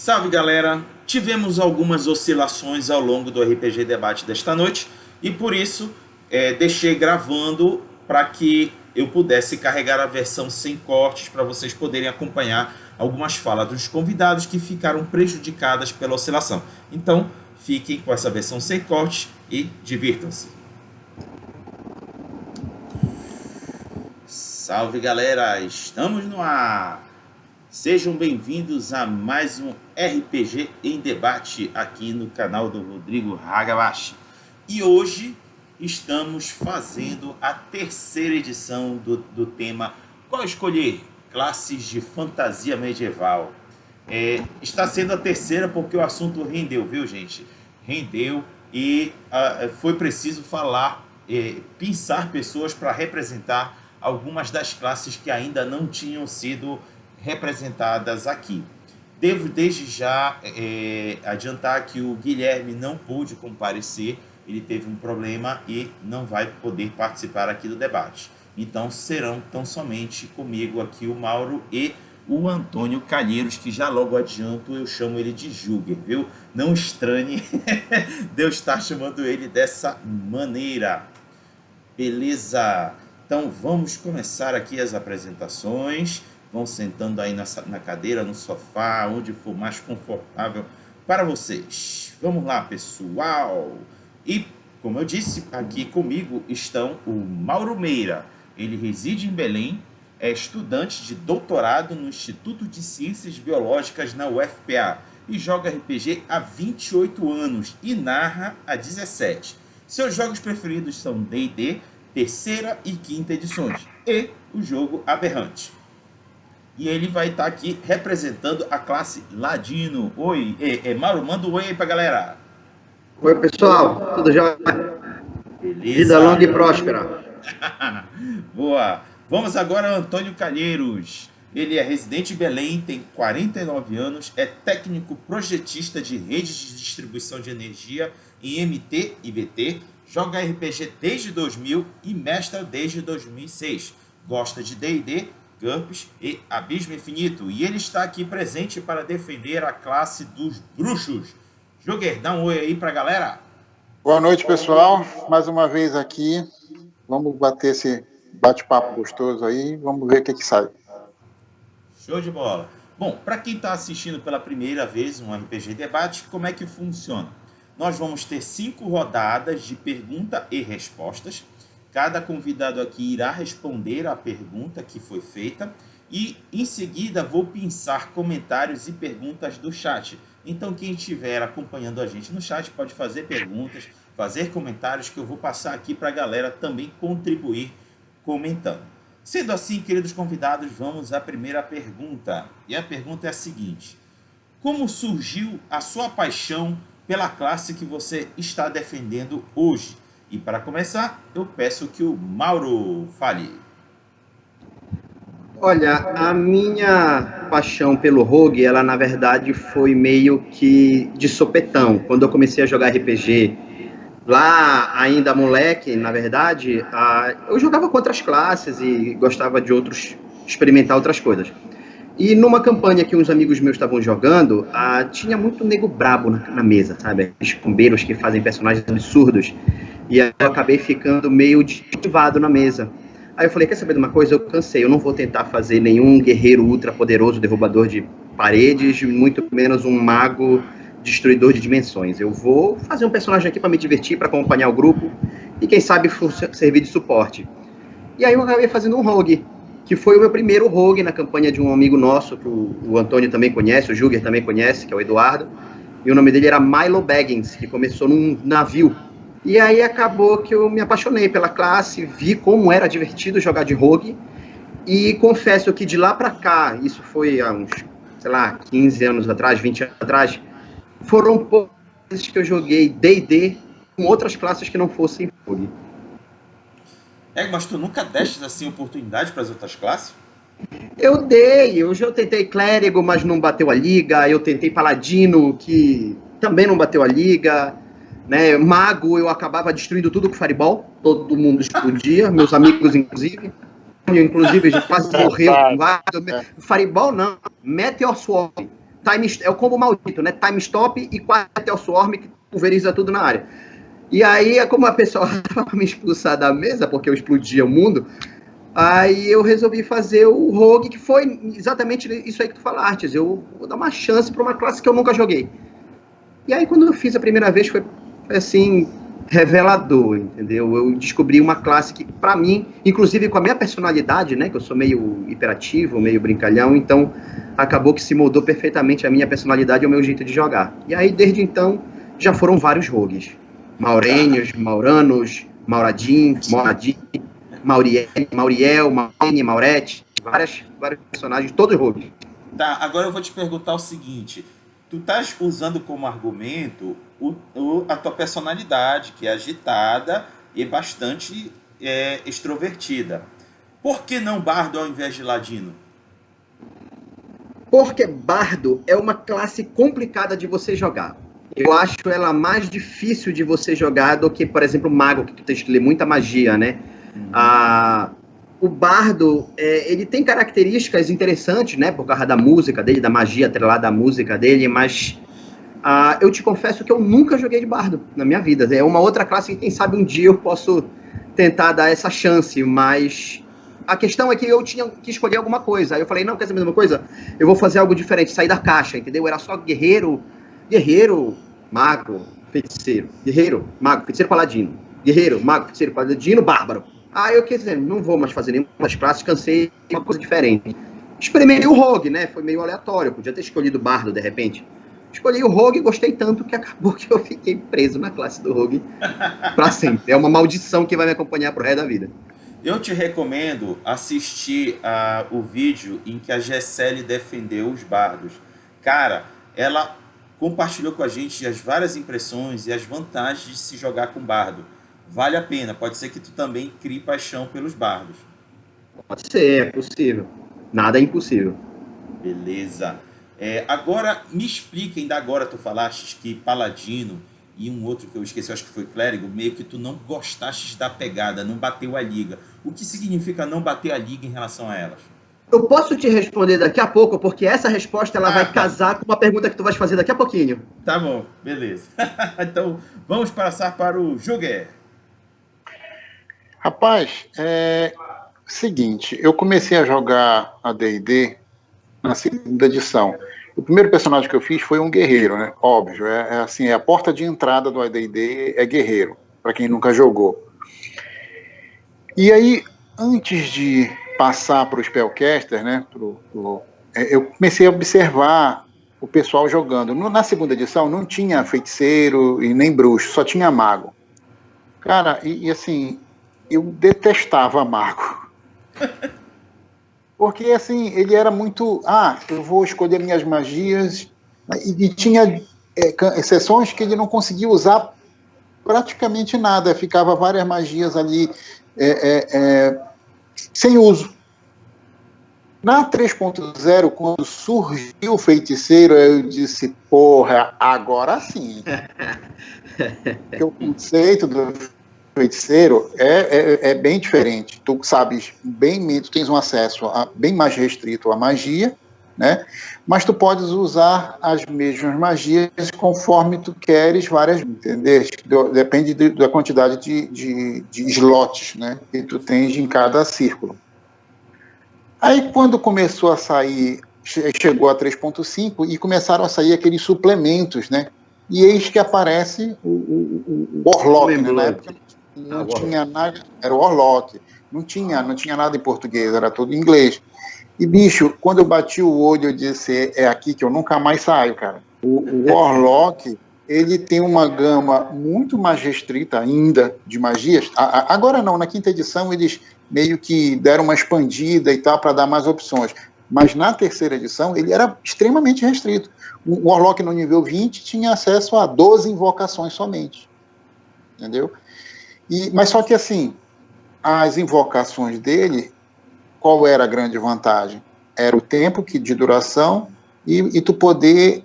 Salve galera! Tivemos algumas oscilações ao longo do RPG Debate desta noite e por isso deixei gravando para que eu pudesse carregar a versão sem cortes para vocês poderem acompanhar algumas falas dos convidados que ficaram prejudicadas pela oscilação. Então fiquem com essa versão sem cortes e divirtam-se. Salve galera! Estamos no ar! Sejam bem-vindos a mais um RPG em Debate aqui no canal do Rodrigo Hagabashi. E hoje estamos fazendo a terceira edição do tema Qual Escolher? Classes de Fantasia Medieval. Está sendo a terceira porque o assunto rendeu, viu gente? Rendeu e foi preciso falar, pensar pessoas para representar algumas das classes que ainda não tinham sido representadas aqui. Devo desde já adiantar que o Guilherme não pôde comparecer, ele teve um problema e não vai poder participar aqui do debate. Então serão tão somente comigo aqui o Mauro e o Antônio Calheiros, que já logo adianto eu chamo ele de Júger, viu? Não estranhe de eu estar chamando ele dessa maneira. Beleza? Então vamos começar aqui as apresentações. Vão sentando aí na cadeira, no sofá, onde for mais confortável para vocês. Vamos lá, pessoal! E, como eu disse, aqui comigo estão o Mauro Meira. Ele reside em Belém, é estudante de doutorado no Instituto de Ciências Biológicas na UFPA e joga RPG há 28 anos e narra há 17. Seus jogos preferidos são D&D, terceira e quinta edições e o jogo Aberrante. E ele vai estar aqui representando a classe Ladino. Oi, Mauro, manda um oi aí pra galera. Oi, pessoal, tudo jóia? Beleza. Vida longa e próspera. Boa. Vamos agora ao Antônio Calheiros. Ele é residente em Belém, tem 49 anos, é técnico projetista de redes de distribuição de energia em MT e BT, joga RPG desde 2000 e mestra desde 2006. Gosta de D&D, GURPS e Abismo Infinito, e ele está aqui presente para defender a classe dos bruxos. Júger, dá um oi aí pra galera. Boa noite, pessoal, mais uma vez aqui, vamos bater esse bate-papo gostoso aí, vamos ver o que sai. Show de bola. Bom, para quem está assistindo pela primeira vez um RPG Debate, como é que funciona? Nós vamos ter 5 rodadas de pergunta e respostas. Cada convidado aqui irá responder à pergunta que foi feita e, em seguida, vou pensar comentários e perguntas do chat. Então, quem estiver acompanhando a gente no chat pode fazer perguntas, fazer comentários que eu vou passar aqui para a galera também contribuir comentando. Sendo assim, queridos convidados, vamos à primeira pergunta. E a pergunta é a seguinte: como surgiu a sua paixão pela classe que você está defendendo hoje? E para começar, eu peço que o Mauro fale. Olha, a minha paixão pelo rogue, ela na verdade foi meio que de sopetão. Quando eu comecei a jogar RPG, lá ainda moleque, na verdade, eu jogava com outras classes e gostava de experimentar outras coisas. E numa campanha que uns amigos meus estavam jogando, tinha muito nego brabo na mesa, sabe? Os bombeiros que fazem personagens absurdos. E eu acabei ficando meio desmotivado na mesa. Aí eu falei, quer saber de uma coisa? Eu cansei, eu não vou tentar fazer nenhum guerreiro ultra poderoso, derrubador de paredes, muito menos um mago destruidor de dimensões. Eu vou fazer um personagem aqui para me divertir, para acompanhar o grupo e quem sabe servir de suporte. E aí eu acabei fazendo um rogue, que foi o meu primeiro rogue na campanha de um amigo nosso, que o Antônio também conhece, o Júger também conhece, que é o Eduardo. E o nome dele era Milo Baggins, que começou num navio. E aí acabou que eu me apaixonei pela classe, vi como era divertido jogar de rogue, e confesso que de lá pra cá, isso foi há uns, 15 anos atrás, 20 anos atrás, foram poucas vezes que eu joguei D&D com outras classes que não fossem rogue. Mas tu nunca deste assim oportunidade para as outras classes? Eu já tentei clérigo, mas não bateu a liga, eu tentei paladino, que também não bateu a liga, né? Mago, eu acabava destruindo tudo com fireball, todo mundo explodia, meus amigos inclusive já quase morreu. Fireball não, Meteor Sword, é o combo maldito, né? Time stop e Quartel Swarm, que pulveriza tudo na área. E aí, como a pessoa estava para me expulsar da mesa, porque eu explodia o mundo, aí eu resolvi fazer o Rogue, que foi exatamente isso aí que tu falaste. Eu vou dar uma chance para uma classe que eu nunca joguei. E aí, quando eu fiz a primeira vez, foi assim, revelador, entendeu? Eu descobri uma classe que, para mim, inclusive com a minha personalidade, né, que eu sou meio hiperativo, meio brincalhão, então acabou que se moldou perfeitamente a minha personalidade e o meu jeito de jogar. E aí, desde então, já foram vários rogues. Maurênios, Mauranos, Mauradin, Mauriel, Maurine, Maurete, vários personagens, todos rogues. Tá, agora eu vou te perguntar o seguinte. Tu estás usando como argumento a tua personalidade, que é agitada e bastante extrovertida. Por que não bardo ao invés de ladino? Porque bardo é uma classe complicada de você jogar. Eu acho ela mais difícil de você jogar do que, por exemplo, mago, que tu tem que ler muita magia, né? O bardo, ele tem características interessantes, né? Por causa da música dele, da magia atrelada à música dele, mas eu te confesso que eu nunca joguei de bardo na minha vida. É uma outra classe que, quem sabe, um dia eu posso tentar dar essa chance, mas a questão é que eu tinha que escolher alguma coisa. Aí eu falei, não, quer saber a mesma coisa? Eu vou fazer algo diferente, sair da caixa, entendeu? Era só guerreiro, mago, feiticeiro. Guerreiro, mago, feiticeiro, paladino. Guerreiro, mago, feiticeiro, paladino, bárbaro. Eu quis dizer, não vou mais fazer nenhuma das classes, cansei de uma coisa diferente. Experimentei o Rogue, né? Foi meio aleatório, podia ter escolhido o Bardo, de repente. Escolhi o Rogue e gostei tanto que acabou que eu fiquei preso na classe do Rogue pra sempre. É uma maldição que vai me acompanhar pro resto da vida. Eu te recomendo assistir o vídeo em que a Gessele defendeu os bardos. Cara, ela compartilhou com a gente as várias impressões e as vantagens de se jogar com bardo. Vale a pena, pode ser que tu também crie paixão pelos bardos. Pode ser, é possível. Nada é impossível. Beleza. Agora, me explica, ainda agora tu falaste que paladino e um outro que eu esqueci, acho que foi clérigo, meio que tu não gostaste da pegada, não bateu a liga. O que significa não bater a liga em relação a elas? Eu posso te responder daqui a pouco, porque essa resposta ela vai casar com uma pergunta que tu vais fazer daqui a pouquinho. Tá bom, beleza. Então, vamos passar para o Joguer. Rapaz, seguinte, eu comecei a jogar a D&D na segunda edição. O primeiro personagem que eu fiz foi um guerreiro, né? Óbvio, assim, a porta de entrada do AD&D é guerreiro, para quem nunca jogou. E aí, antes de passar para o Spellcaster, né? Eu comecei a observar o pessoal jogando. Na segunda edição não tinha feiticeiro e nem bruxo, só tinha mago. Cara, e assim, eu detestava mago. Porque, assim, ele era muito... eu vou escolher minhas magias. E tinha exceções que ele não conseguia usar praticamente nada. Ficava várias magias ali sem uso. Na 3.0, quando surgiu o feiticeiro, eu disse, porra, agora sim. Porque o conceito do feiticeiro é bem diferente. Tu sabes bem, tu tens um acesso bem mais restrito à magia, né? Mas tu podes usar as mesmas magias conforme tu queres, várias, entendeu? Depende da quantidade de slots, né, que tu tens em cada círculo. Aí quando começou a sair, chegou a 3.5 e começaram a sair aqueles suplementos, né? E eis que aparece o Warlock, né? Na época não tinha nada, era o Warlock, não tinha nada em português, era tudo em inglês. E, bicho, quando eu bati o olho, eu disse, é aqui que eu nunca mais saio, cara. O Warlock, ele tem uma gama muito mais restrita ainda de magias. Agora não, na quinta edição eles meio que deram uma expandida e tal, para dar mais opções. Mas na terceira edição ele era extremamente restrito. O Warlock no nível 20 tinha acesso a 12 invocações somente. Entendeu? Mas só que assim, as invocações dele, qual era a grande vantagem? Era o tempo de duração e tu poder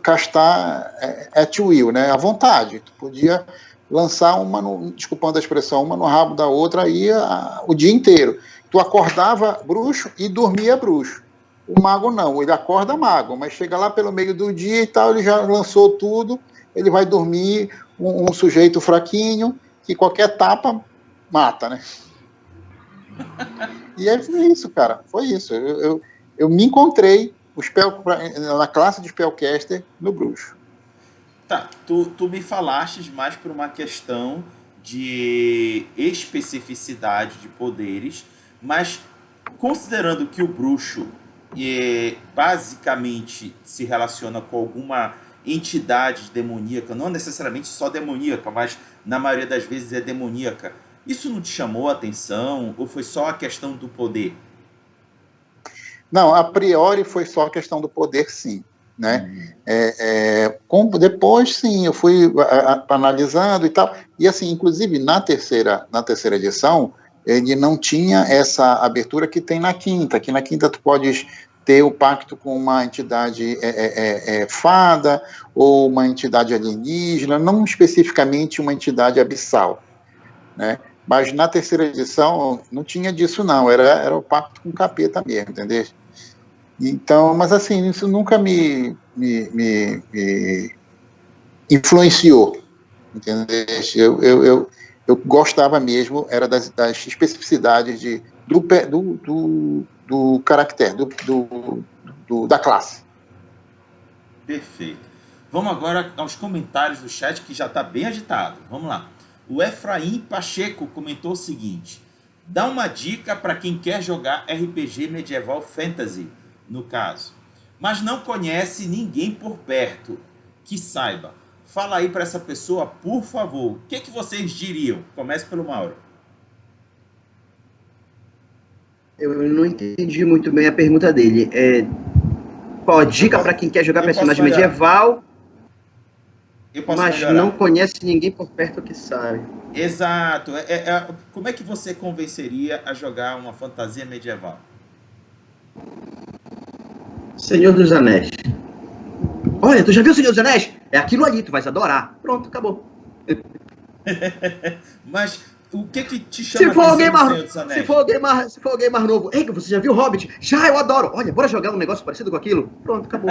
castar at will, né? À vontade. Tu podia lançar desculpando a expressão, uma no rabo da outra aí o dia inteiro. Tu acordava bruxo e dormia bruxo. O mago não, ele acorda mago, mas chega lá pelo meio do dia e tal, ele já lançou tudo, ele vai dormir um sujeito fraquinho, que qualquer tapa mata, né? E aí foi isso, cara, foi isso. Eu me encontrei na classe de Spellcaster no Bruxo. Tá, tu me falaste mais por uma questão de especificidade de poderes, mas considerando que o bruxo basicamente se relaciona com alguma entidade demoníaca, não necessariamente só demoníaca, mas na maioria das vezes é demoníaca, isso não te chamou a atenção ou foi só a questão do poder? Não, a priori foi só a questão do poder, sim. Né? Depois, sim, eu fui analisando e tal. E, assim, inclusive, na terceira edição, ele não tinha essa abertura que tem na quinta. Que na quinta tu podes ter o pacto com uma entidade fada ou uma entidade alienígena, não especificamente uma entidade abissal. Né? Mas na terceira edição não tinha disso, não. Era o pacto com o capeta mesmo, entendeu? Então, mas assim, isso nunca me influenciou, entendeu? Eu gostava mesmo, era das especificidades do caractere, da classe. Perfeito. Vamos agora aos comentários do chat, que já está bem agitado. Vamos lá. O Efraim Pacheco comentou o seguinte: dá uma dica para quem quer jogar RPG medieval fantasy, no caso, mas não conhece ninguém por perto que saiba. Fala aí para essa pessoa, por favor. O que vocês diriam? Comece pelo Mauro. Eu não entendi muito bem a pergunta dele. Qual a dica para quem quer jogar personagem medieval, mas não conhece ninguém por perto que sabe? Exato. Como é que você convenceria a jogar uma fantasia medieval? Senhor dos Anéis. Olha, tu já viu o Senhor dos Anéis? É aquilo ali, tu vais adorar. Pronto, acabou. Mas o que te chama a atenção do Senhor dos Anéis? Se for alguém mais novo. Ei, você já viu Hobbit? Já, eu adoro. Olha, bora jogar um negócio parecido com aquilo? Pronto, acabou.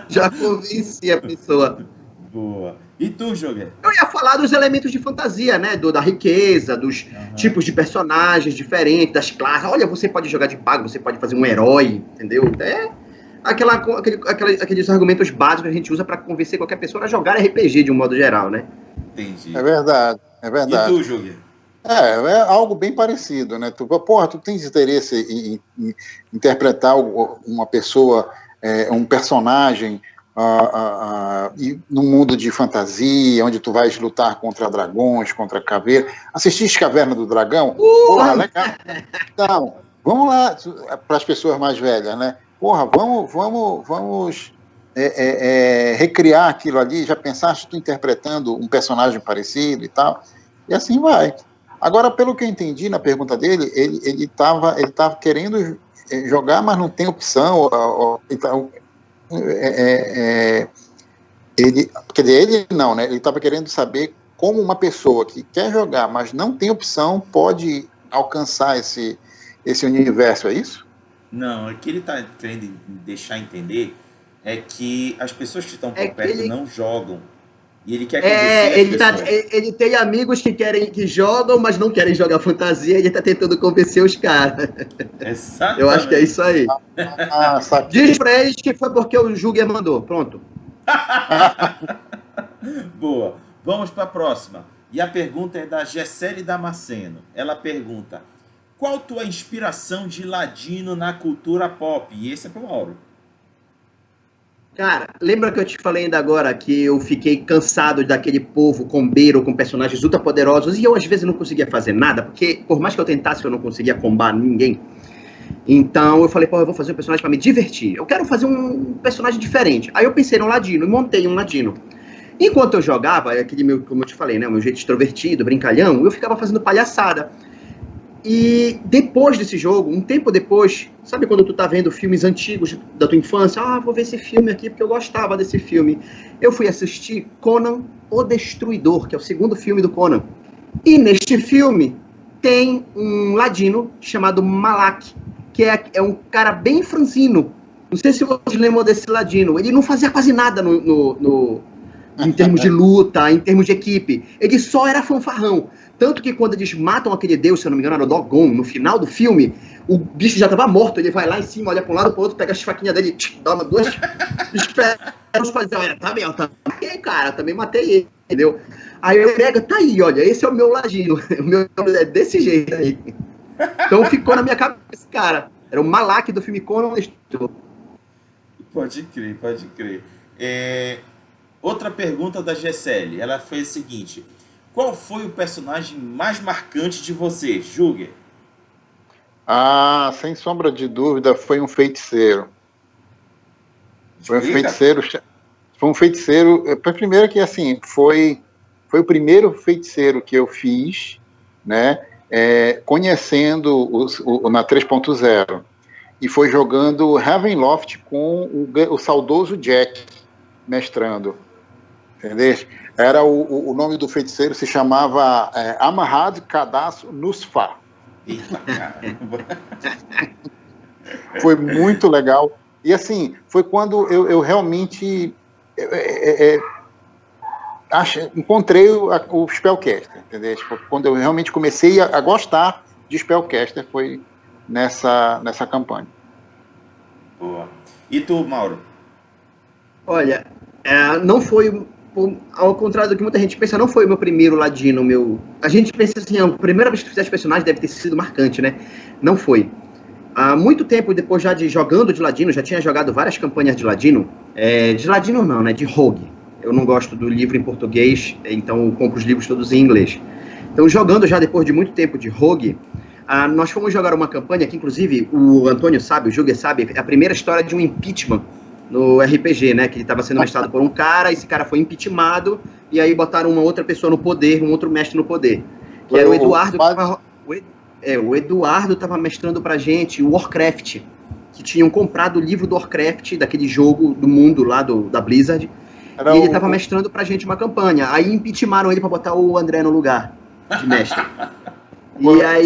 Já convenci a pessoa. Boa. E tu, Joguer? Eu ia falar dos elementos de fantasia, né? Da riqueza, dos tipos de personagens diferentes, das classes. Olha, você pode jogar de mago, você pode fazer um herói, entendeu? Aqueles argumentos básicos que a gente usa para convencer qualquer pessoa a jogar RPG de um modo geral, né? Entendi. É verdade. E tu, Joguer? É algo bem parecido, né? Tu tens interesse em interpretar uma pessoa, um personagem num mundo de fantasia, onde tu vais lutar contra dragões, contra caveiras. Assististe Caverna do Dragão? Porra, legal. Então, vamos lá, para as pessoas mais velhas, né? Porra, vamos recriar aquilo ali. Já pensaste tu interpretando um personagem parecido e tal? E assim vai. Agora, pelo que eu entendi na pergunta dele, ele tava querendo jogar, mas não tem opção. Então, quer dizer, ele não, né? Ele estava querendo saber como uma pessoa que quer jogar, mas não tem opção, pode alcançar esse universo, é isso? Não, o que ele está querendo deixar entender é que as pessoas que estão por perto não jogam. E ele quer convencer as pessoas. Ele tem amigos que jogam, mas não querem jogar fantasia, e ele está tentando convencer os caras. Exatamente. Eu acho que é isso aí. Diz pra eles que foi porque o Juger mandou. Pronto. Boa. Vamos para a próxima. E a pergunta é da Gessele Damasceno. Ela pergunta: qual tua inspiração de ladino na cultura pop? E esse é pro Mauro. Cara, lembra que eu te falei ainda agora que eu fiquei cansado daquele povo combeiro com personagens ultra poderosos e eu às vezes não conseguia fazer nada, porque por mais que eu tentasse eu não conseguia combar ninguém. Então eu falei, eu vou fazer um personagem para me divertir. Eu quero fazer um personagem diferente. Aí eu pensei no ladino e montei um ladino. Enquanto eu jogava, como eu te falei, né, o meu jeito extrovertido, brincalhão, eu ficava fazendo palhaçada. E depois desse jogo, um tempo depois, sabe quando tu tá vendo filmes antigos da tua infância? Vou ver esse filme aqui porque eu gostava desse filme. Eu fui assistir Conan o Destruidor, que é o segundo filme do Conan. E neste filme tem um ladino chamado Malak. que é um cara bem franzino. Não sei se vocês lembram desse Ladino. Ele não fazia quase nada em termos de luta, em termos de equipe. Ele só era fanfarrão. Tanto que quando eles matam aquele deus, se eu não me engano, era o Dogon, no final do filme, o bicho já estava morto. Ele vai lá em cima, olha para um lado, para o outro, pega as faquinhas dele, dá duas esperas para dizer, olha, tá bem, eu também matei, cara, também matei ele, entendeu? Aí eu pego, tá aí, olha, esse é o meu Ladino. O meu é desse jeito aí. Então ficou na minha cabeça, cara. Era o Malak do filme Conan. Pode crer, pode crer. Outra pergunta da Gessele. Ela fez o seguinte: qual foi o personagem mais marcante de você, Júger? Sem sombra de dúvida, foi um feiticeiro. Foi um feiticeiro. Primeiro que assim, foi o primeiro feiticeiro que eu fiz, né? Conhecendo na 3.0. E foi jogando Ravenloft com o saudoso Jack, mestrando. Entendeu? Era o nome do feiticeiro, se chamava Amarrad Kadasso Nusfa. Eita, caramba! Foi muito legal. E assim, foi quando eu realmente encontrei o Spellcaster, entendeu? Quando eu realmente comecei a gostar de Spellcaster, foi nessa campanha. Boa. E tu, Mauro? Olha, não foi, ao contrário do que muita gente pensa, não foi o meu primeiro Ladino. A gente pensa assim, a primeira vez que tu fizeste personagem deve ter sido marcante, né? Não foi. Há muito tempo depois já jogando de Ladino, já tinha jogado várias campanhas de Ladino. De Ladino não, né? De Rogue. Eu não gosto do livro em português, então eu compro os livros todos em inglês. Então, jogando já depois de muito tempo de Rogue, nós fomos jogar uma campanha que, inclusive, o Antônio sabe, o Júger sabe, é a primeira história de um impeachment no RPG, né? Que ele estava sendo mestrado por um cara, esse cara foi impeachmentado, e aí botaram uma outra pessoa no poder, um outro mestre no poder. Que era o Eduardo. O Eduardo estava mestrando pra gente o Warcraft, que tinham comprado o livro do Warcraft, daquele jogo do mundo lá da Blizzard, e ele estava mestrando pra gente uma campanha. Aí impeachmentaram ele para botar o André no lugar de mestre.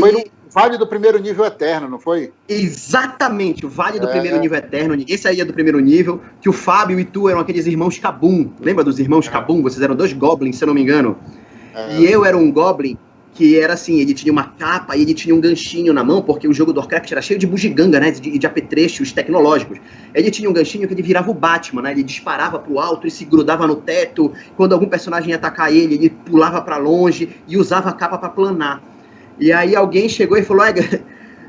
Foi no Vale do Primeiro Nível Eterno, não foi? Exatamente, o Vale do Primeiro Nível Eterno. Ninguém saía do primeiro nível, que o Fábio e tu eram aqueles irmãos Kabum. Lembra dos irmãos Kabum? Vocês eram 2 goblins, se eu não me engano. E eu era um goblin que era assim, ele tinha uma capa e ele tinha um ganchinho na mão, porque o jogo do Warcraft era cheio de bugiganga, né, de apetrechos tecnológicos. Ele tinha um ganchinho que ele virava o Batman, né, ele disparava pro alto e se grudava no teto, quando algum personagem ia atacar ele pulava para longe e usava a capa para planar. E aí alguém chegou e falou,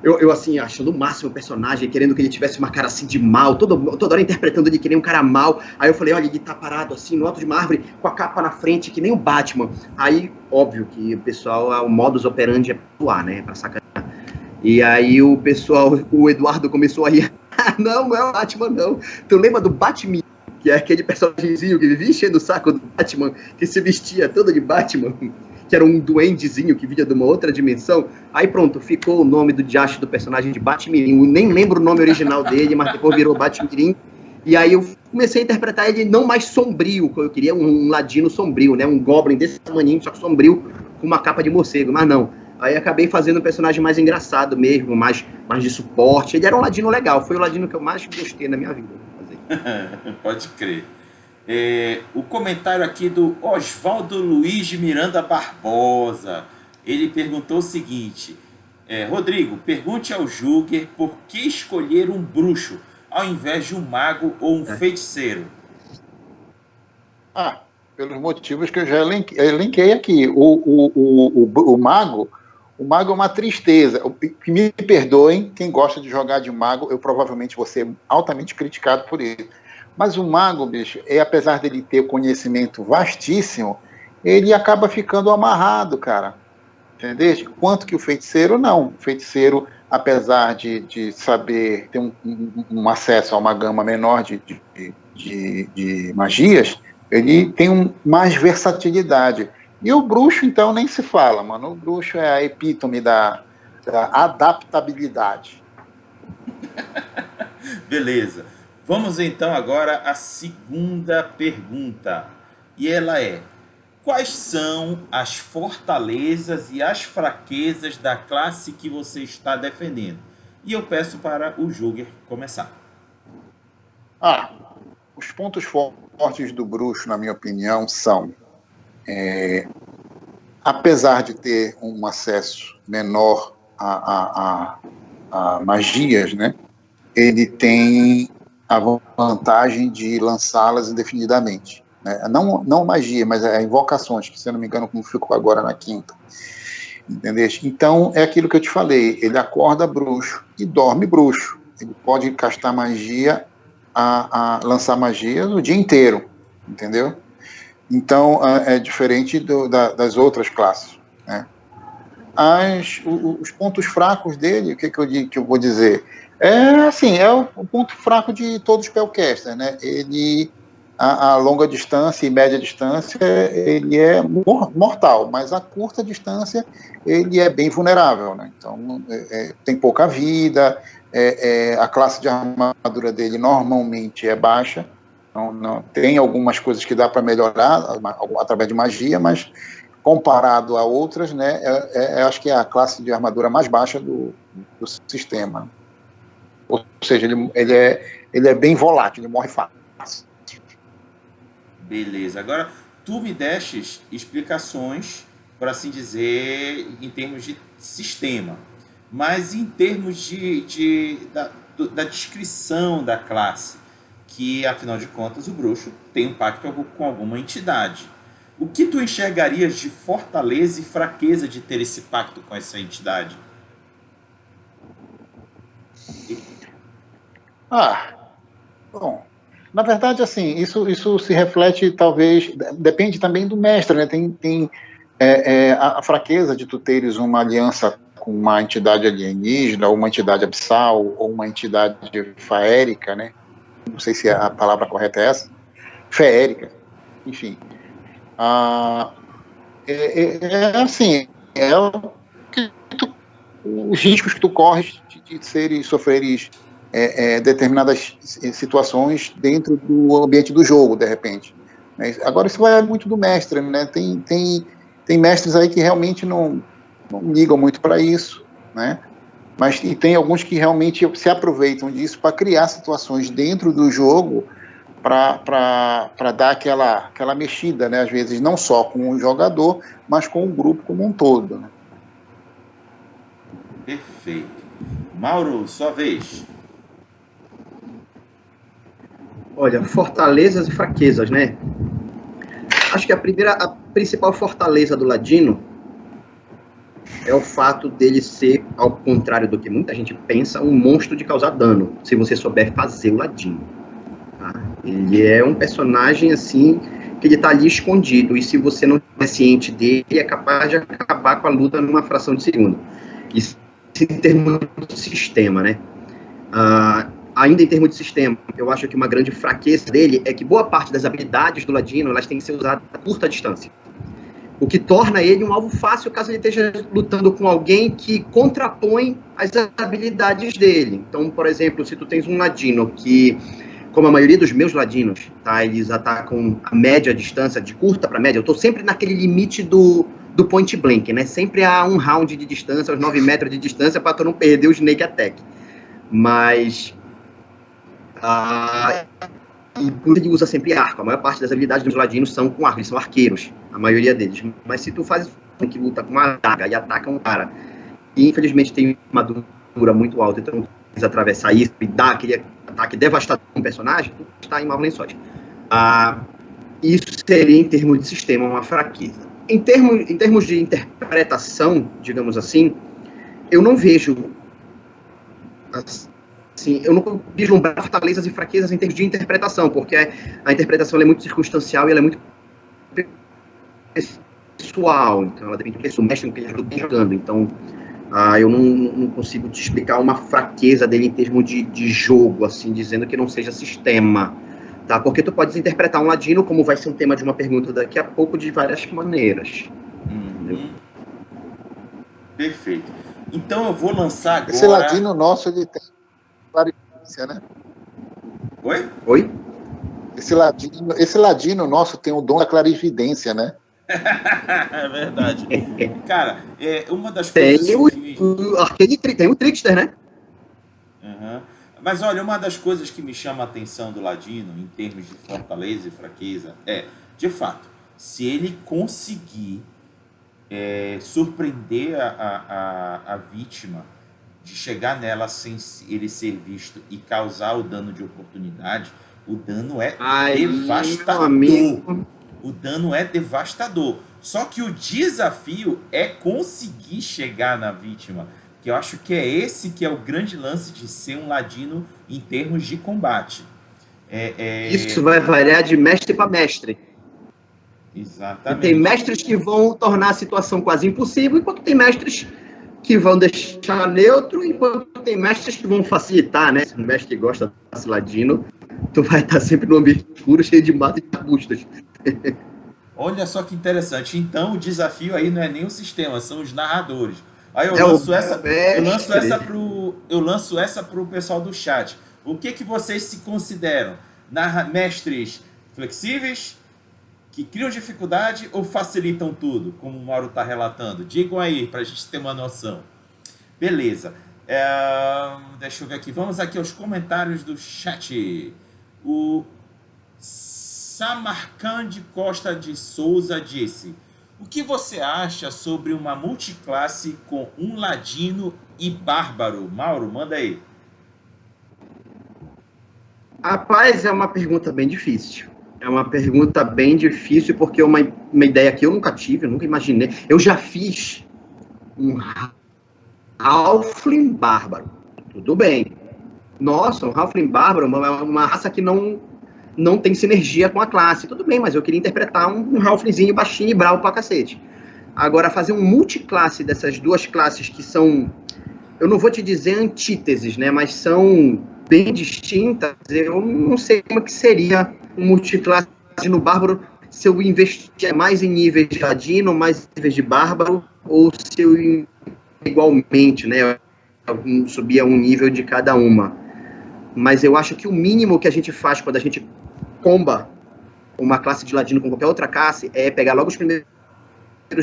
eu assim, achando o máximo o personagem, querendo que ele tivesse uma cara assim de mal, toda hora interpretando ele que nem um cara mal. Aí eu falei, olha, ele tá parado assim, no alto de uma árvore, com a capa na frente, que nem o Batman. Aí, óbvio que o pessoal, o modus operandi é atuar, né, pra sacanear. E aí o Eduardo começou a rir, não é o Batman não. Tu lembra do Batman, que é aquele personagemzinho que vivia enchendo o saco do Batman, que se vestia todo de Batman? Que era um duendezinho que vinha de uma outra dimensão. Aí pronto, ficou o nome do diacho do personagem de Batmirim. Eu nem lembro o nome original dele, mas depois virou Batmirim. E aí eu comecei a interpretar ele não mais sombrio, que eu queria um ladino sombrio, né? Um goblin desse tamanho, só que sombrio, com uma capa de morcego, mas não. Aí acabei fazendo um personagem mais engraçado mesmo, mais de suporte. Ele era um ladino legal, foi o ladino que eu mais gostei na minha vida. Pode crer. O comentário aqui do Oswaldo Luiz de Miranda Barbosa. Ele perguntou o seguinte: Rodrigo, pergunte ao Júger por que escolher um bruxo ao invés de um mago ou um feiticeiro. Pelos motivos que eu já elenquei aqui. O mago é uma tristeza. Me perdoem, quem gosta de jogar de mago, eu provavelmente vou ser altamente criticado por isso. Mas o mago, bicho, apesar dele ter conhecimento vastíssimo, ele acaba ficando amarrado, cara. Entendeu? Quanto que o feiticeiro, não. O feiticeiro, apesar de saber ter um acesso a uma gama menor de magias, ele tem mais versatilidade. E o bruxo, então, nem se fala, mano. O bruxo é a epítome da adaptabilidade. Beleza. Vamos então agora à segunda pergunta. E ela é: quais são as fortalezas e as fraquezas da classe que você está defendendo? e eu peço para o Júger começar. Os pontos fortes do bruxo, na minha opinião, são, apesar de ter um acesso menor a magias, né, ele tem a vantagem de lançá-las indefinidamente. Né? Não magia, mas invocações, que, se eu não me engano, como ficou agora na quinta. Entendeu? Então, é aquilo que eu te falei, ele acorda bruxo e dorme bruxo. Ele pode castar magia, lançar magia o dia inteiro, entendeu? Então, é diferente das outras classes, né? Os pontos fracos dele, o que eu vou dizer? É o ponto fraco de todos os spellcasters, né? Ele, a longa distância e média distância, ele é mortal, mas a curta distância, ele é bem vulnerável, né? Então, tem pouca vida, a classe de armadura dele normalmente é baixa, não tem algumas coisas que dá para melhorar através de magia, mas comparado a outras, né, acho que é a classe de armadura mais baixa do sistema. Ou seja, ele é bem volátil, ele morre fácil. Beleza. Agora, tu me destes explicações, por assim dizer, em termos de sistema, mas em termos da descrição da classe, que, afinal de contas, o bruxo tem um pacto com alguma entidade. O que tu enxergarias de fortaleza e fraqueza de ter esse pacto com essa entidade? Bom, na verdade, assim, isso se reflete, talvez, depende também do mestre, né? Tem a fraqueza de tu teres uma aliança com uma entidade alienígena, ou uma entidade abissal, ou uma entidade faérica, né? Não sei se a palavra correta é essa, feérica, enfim. Os riscos que tu corres de sofreres determinadas situações dentro do ambiente do jogo, de repente. Agora, isso vai muito do mestre, né? Tem mestres aí que realmente não ligam muito para isso, né? Mas e tem alguns que realmente se aproveitam disso para criar situações dentro do jogo para dar aquela mexida, né? Às vezes não só com o jogador, mas com o grupo como um todo, né? Perfeito. Mauro, sua vez. Olha, fortalezas e fraquezas, né? Acho que a principal fortaleza do Ladino é o fato dele ser, ao contrário do que muita gente pensa, um monstro de causar dano, se você souber fazer o Ladino. Tá? Ele é um personagem, assim, que ele tá ali escondido, e se você não é ciente dele, é capaz de acabar com a luta numa fração de segundo. Isso em termos de sistema, né? Ainda em termos de sistema, eu acho que uma grande fraqueza dele é que boa parte das habilidades do Ladino, elas têm que ser usadas a curta distância. O que torna ele um alvo fácil caso ele esteja lutando com alguém que contrapõe as habilidades dele. Então, por exemplo, se tu tens um Ladino que, como a maioria dos meus Ladinos, tá, eles atacam a média distância, de curta para média, eu estou sempre naquele limite do point blank, né? Sempre há um round de distância, aos 9 metros de distância, para tu não perder o Snake Attack. Mas e por ele usa sempre arco. A maior parte das habilidades dos ladinos são com arco, eles são arqueiros, a maioria deles. Mas se tu faz um que luta com uma adaga e ataca um cara, e infelizmente tem uma dura muito alta, então tu precisa atravessar isso e dar aquele ataque devastador com um personagem, tu está em maus lençóis. Isso seria, em termos de sistema, uma fraqueza. Em termos de interpretação, digamos assim, eu não vejo assim, eu não vislumbrar fortalezas e fraquezas em termos de interpretação, porque a interpretação é muito circunstancial e ela é muito pessoal, então ela depende do que o mestre que ele está jogando. Então, eu não consigo te explicar uma fraqueza dele em termos de jogo, assim, dizendo que não seja sistema, tá? Porque tu podes interpretar um ladino, como vai ser um tema de uma pergunta daqui a pouco, de várias maneiras. Perfeito. Então eu vou lançar agora... Esse ladino nosso, ele tem clarividência, né? Oi? Esse ladino nosso tem o dom da clarividência, né? É verdade. Cara, uma das tem coisas... tem o Trickster, né? Mas olha, uma das coisas que me chama a atenção do Ladino, em termos de fortaleza e fraqueza, de fato, se ele conseguir surpreender a vítima, de chegar nela sem ele ser visto e causar o dano de oportunidade, o dano é devastador. O dano é devastador. Só que o desafio é conseguir chegar na vítima, que eu acho que é esse que é o grande lance de ser um ladino em termos de combate. Isso vai variar de mestre para mestre. Exatamente. E tem mestres que vão tornar a situação quase impossível, enquanto tem mestres que vão deixar neutro, enquanto tem mestres que vão facilitar, né? Se um mestre que gosta de ladino, tu vai estar sempre no ambiente escuro, cheio de mato e arbustos. Olha só que interessante. Então, o desafio aí não é nem o sistema, são os narradores. Aí eu lanço essa pro pessoal do chat. O que vocês se consideram? Mestres flexíveis, que criam dificuldade ou facilitam tudo, como o Mauro está relatando? Digam aí, para a gente ter uma noção. Beleza. Deixa eu ver aqui. Vamos aqui aos comentários do chat. O Samarcande Costa de Souza disse: o que você acha sobre uma multiclasse com um ladino e bárbaro? Mauro, manda aí. Rapaz, é uma pergunta bem difícil. É uma pergunta bem difícil, porque é uma ideia que eu nunca tive, eu nunca imaginei. Eu já fiz um Halfling bárbaro. Tudo bem. Nossa, um Halfling bárbaro é uma raça que não tem sinergia com a classe. Tudo bem, mas eu queria interpretar um Halflingzinho baixinho e bravo pra cacete. Agora, fazer um multiclasse dessas duas classes que são, eu não vou te dizer antíteses, né, mas são bem distintas, eu não sei como que seria um multiclasse no bárbaro, se eu investir mais em níveis de ladino, mais em níveis de bárbaro, ou se eu igualmente, né, subir a um nível de cada uma. Mas eu acho que o mínimo que a gente faz quando a gente comba uma classe de ladino com qualquer outra classe é pegar logo os primeiros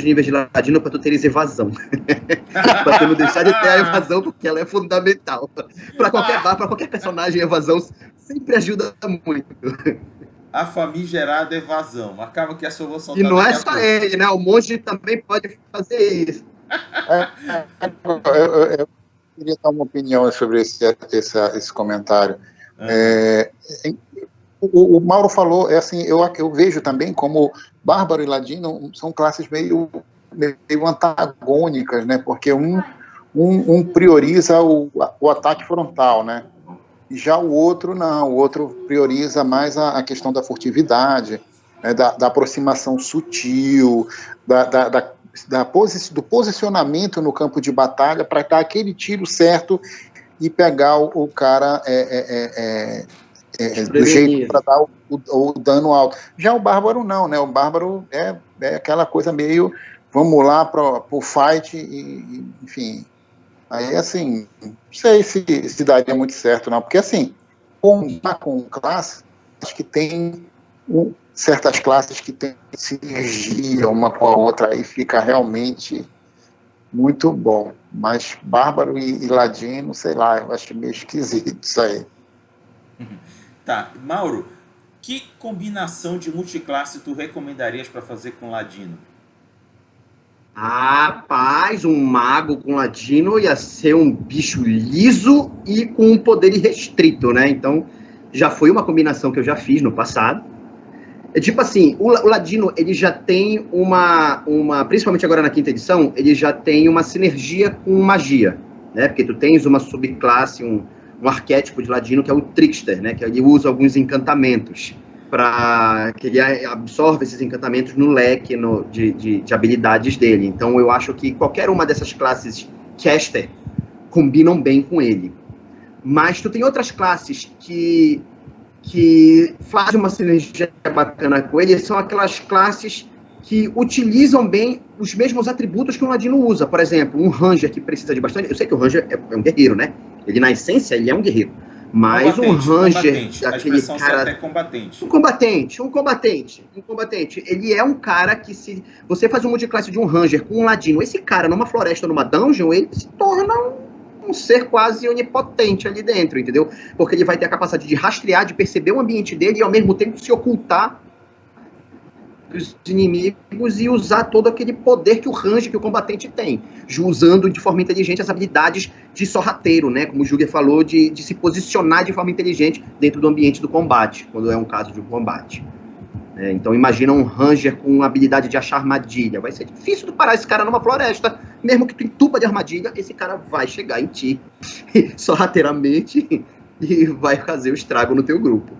níveis de ladino para tu teres evasão. Para tu não deixar de ter a evasão, porque ela é fundamental. Para qualquer bar, para qualquer personagem, a evasão sempre ajuda muito. A famigerada evasão. Acaba que essa eu vou soltar. E não é só ele, né? O monge também pode fazer isso. Eu queria dar uma opinião sobre esse comentário. O Mauro falou, assim, eu vejo também como bárbaro e ladino são classes meio antagônicas, né? Porque um prioriza o ataque frontal, né? E já o outro não, o outro prioriza mais a questão da furtividade, né? da aproximação sutil, do posicionamento no campo de batalha para dar aquele tiro certo e pegar o cara do jeito para dar o dano alto. Já o bárbaro não, né? O bárbaro é aquela coisa meio, vamos lá pro fight e enfim. Aí, assim, não sei se daria muito certo, não. Porque, assim, com classe, acho que tem certas classes que tem sinergia uma com a outra, aí fica realmente muito bom. Mas bárbaro e ladino, sei lá, eu acho meio esquisito isso aí. Tá, Mauro, que combinação de multiclasse tu recomendarias para fazer com ladino? Rapaz, um mago com ladino ia ser um bicho liso e com um poder irrestrito, né? Então, já foi uma combinação que eu já fiz no passado. É tipo assim, o ladino, ele já tem principalmente agora na quinta edição, ele já tem uma sinergia com magia, né? Porque tu tens uma subclasse, um arquétipo de ladino que é o trickster, né? Que ele usa alguns encantamentos, que ele absorve esses encantamentos no leque de habilidades dele. Então, eu acho que qualquer uma dessas classes caster combinam bem com ele. Mas tu tem outras classes que fazem uma sinergia bacana com ele, são aquelas classes que utilizam bem os mesmos atributos que um ladino usa. Por exemplo, um ranger que precisa de bastante... Eu sei que o ranger é um guerreiro, né? Ele, na essência, ele é um guerreiro. Mas um ranger, aquele cara... É combatente. Um combatente. Ele é um cara que, se você faz um multiclasse de um ranger com um ladino, esse cara numa floresta, numa dungeon, ele se torna um ser quase onipotente ali dentro, entendeu? Porque ele vai ter a capacidade de rastrear, de perceber o ambiente dele e ao mesmo tempo se ocultar dos inimigos e usar todo aquele poder que o range, que o combatente tem, usando de forma inteligente as habilidades de sorrateiro, né? Como o Júlia falou, de se posicionar de forma inteligente dentro do ambiente do combate, quando é um caso de combate. Então imagina um ranger com a habilidade de achar armadilha. Vai ser difícil de parar esse cara numa floresta, mesmo que tu entupa de armadilha, esse cara vai chegar em ti sorrateiramente e vai fazer o estrago no teu grupo.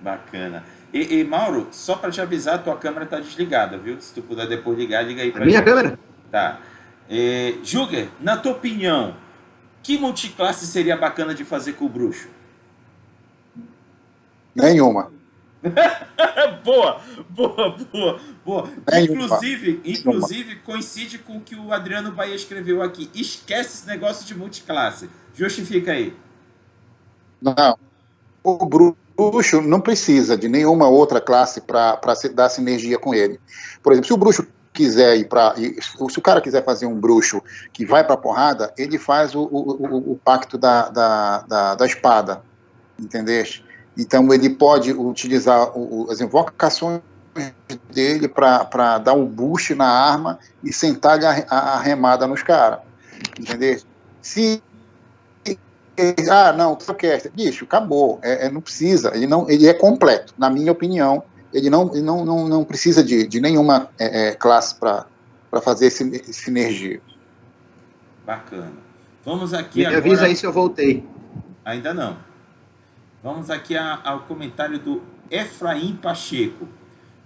Bacana. E Mauro, só para te avisar, tua câmera tá desligada, viu? Se tu puder depois ligar, liga aí pra minha gente. câmera? Tá. Júger, na tua opinião, que multiclasse seria bacana de fazer com o bruxo? Nenhuma. Boa. Nenhuma. Inclusive, coincide com o que o Adriano Bahia escreveu aqui. Esquece esse negócio de multiclasse. Justifica aí. Não. O bruxo não precisa de nenhuma outra classe para dar sinergia com ele. Por exemplo, se o bruxo quiser se o cara quiser fazer um bruxo que vai para porrada, ele faz o pacto da espada, entendeste? Então ele pode utilizar as invocações dele para dar um boost na arma e sentar a remada nos caras, entendeu? Se não, bicho, acabou, não precisa, ele é completo, na minha opinião, ele não precisa de nenhuma classe para fazer esse sinergia. Bacana. Vamos aqui Me avisa aí se eu voltei. Ainda não. Vamos aqui ao comentário do Efraim Pacheco.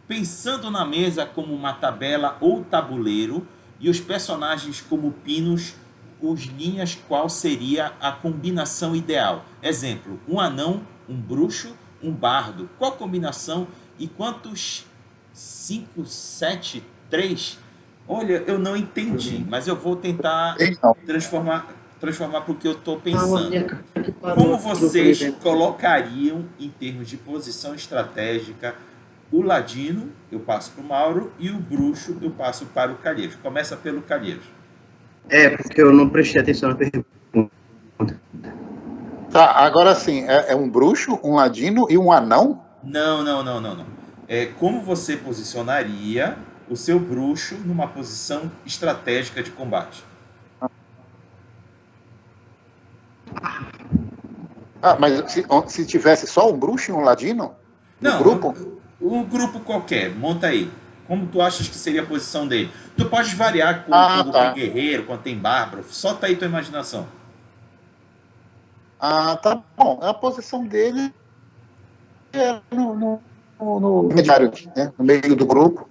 Pensando na mesa como uma tabela ou tabuleiro e os personagens como pinos, os linhas, qual seria a combinação ideal? Exemplo, um anão, um bruxo, um bardo. Qual combinação e quantos? 5, 7, 3? Olha, eu não entendi, mas eu vou tentar transformar para o que eu estou pensando. Como vocês colocariam, em termos de posição estratégica, o ladino, eu passo para o Mauro, e o bruxo, eu passo para o Calheiros. Começa pelo Calheiros. Porque eu não prestei atenção na pergunta. Tá, agora sim, é um bruxo, um ladino e um anão? Não. Como você posicionaria o seu bruxo numa posição estratégica de combate? Mas se tivesse só um bruxo e um ladino? Não, grupo? Um grupo qualquer, monta aí. Como tu achas que seria a posição dele? Tu pode variar quando tem guerreiro, quando tem bárbaro. Solta aí tua imaginação. Tá bom. A posição dele é no mediário, né? No meio do grupo,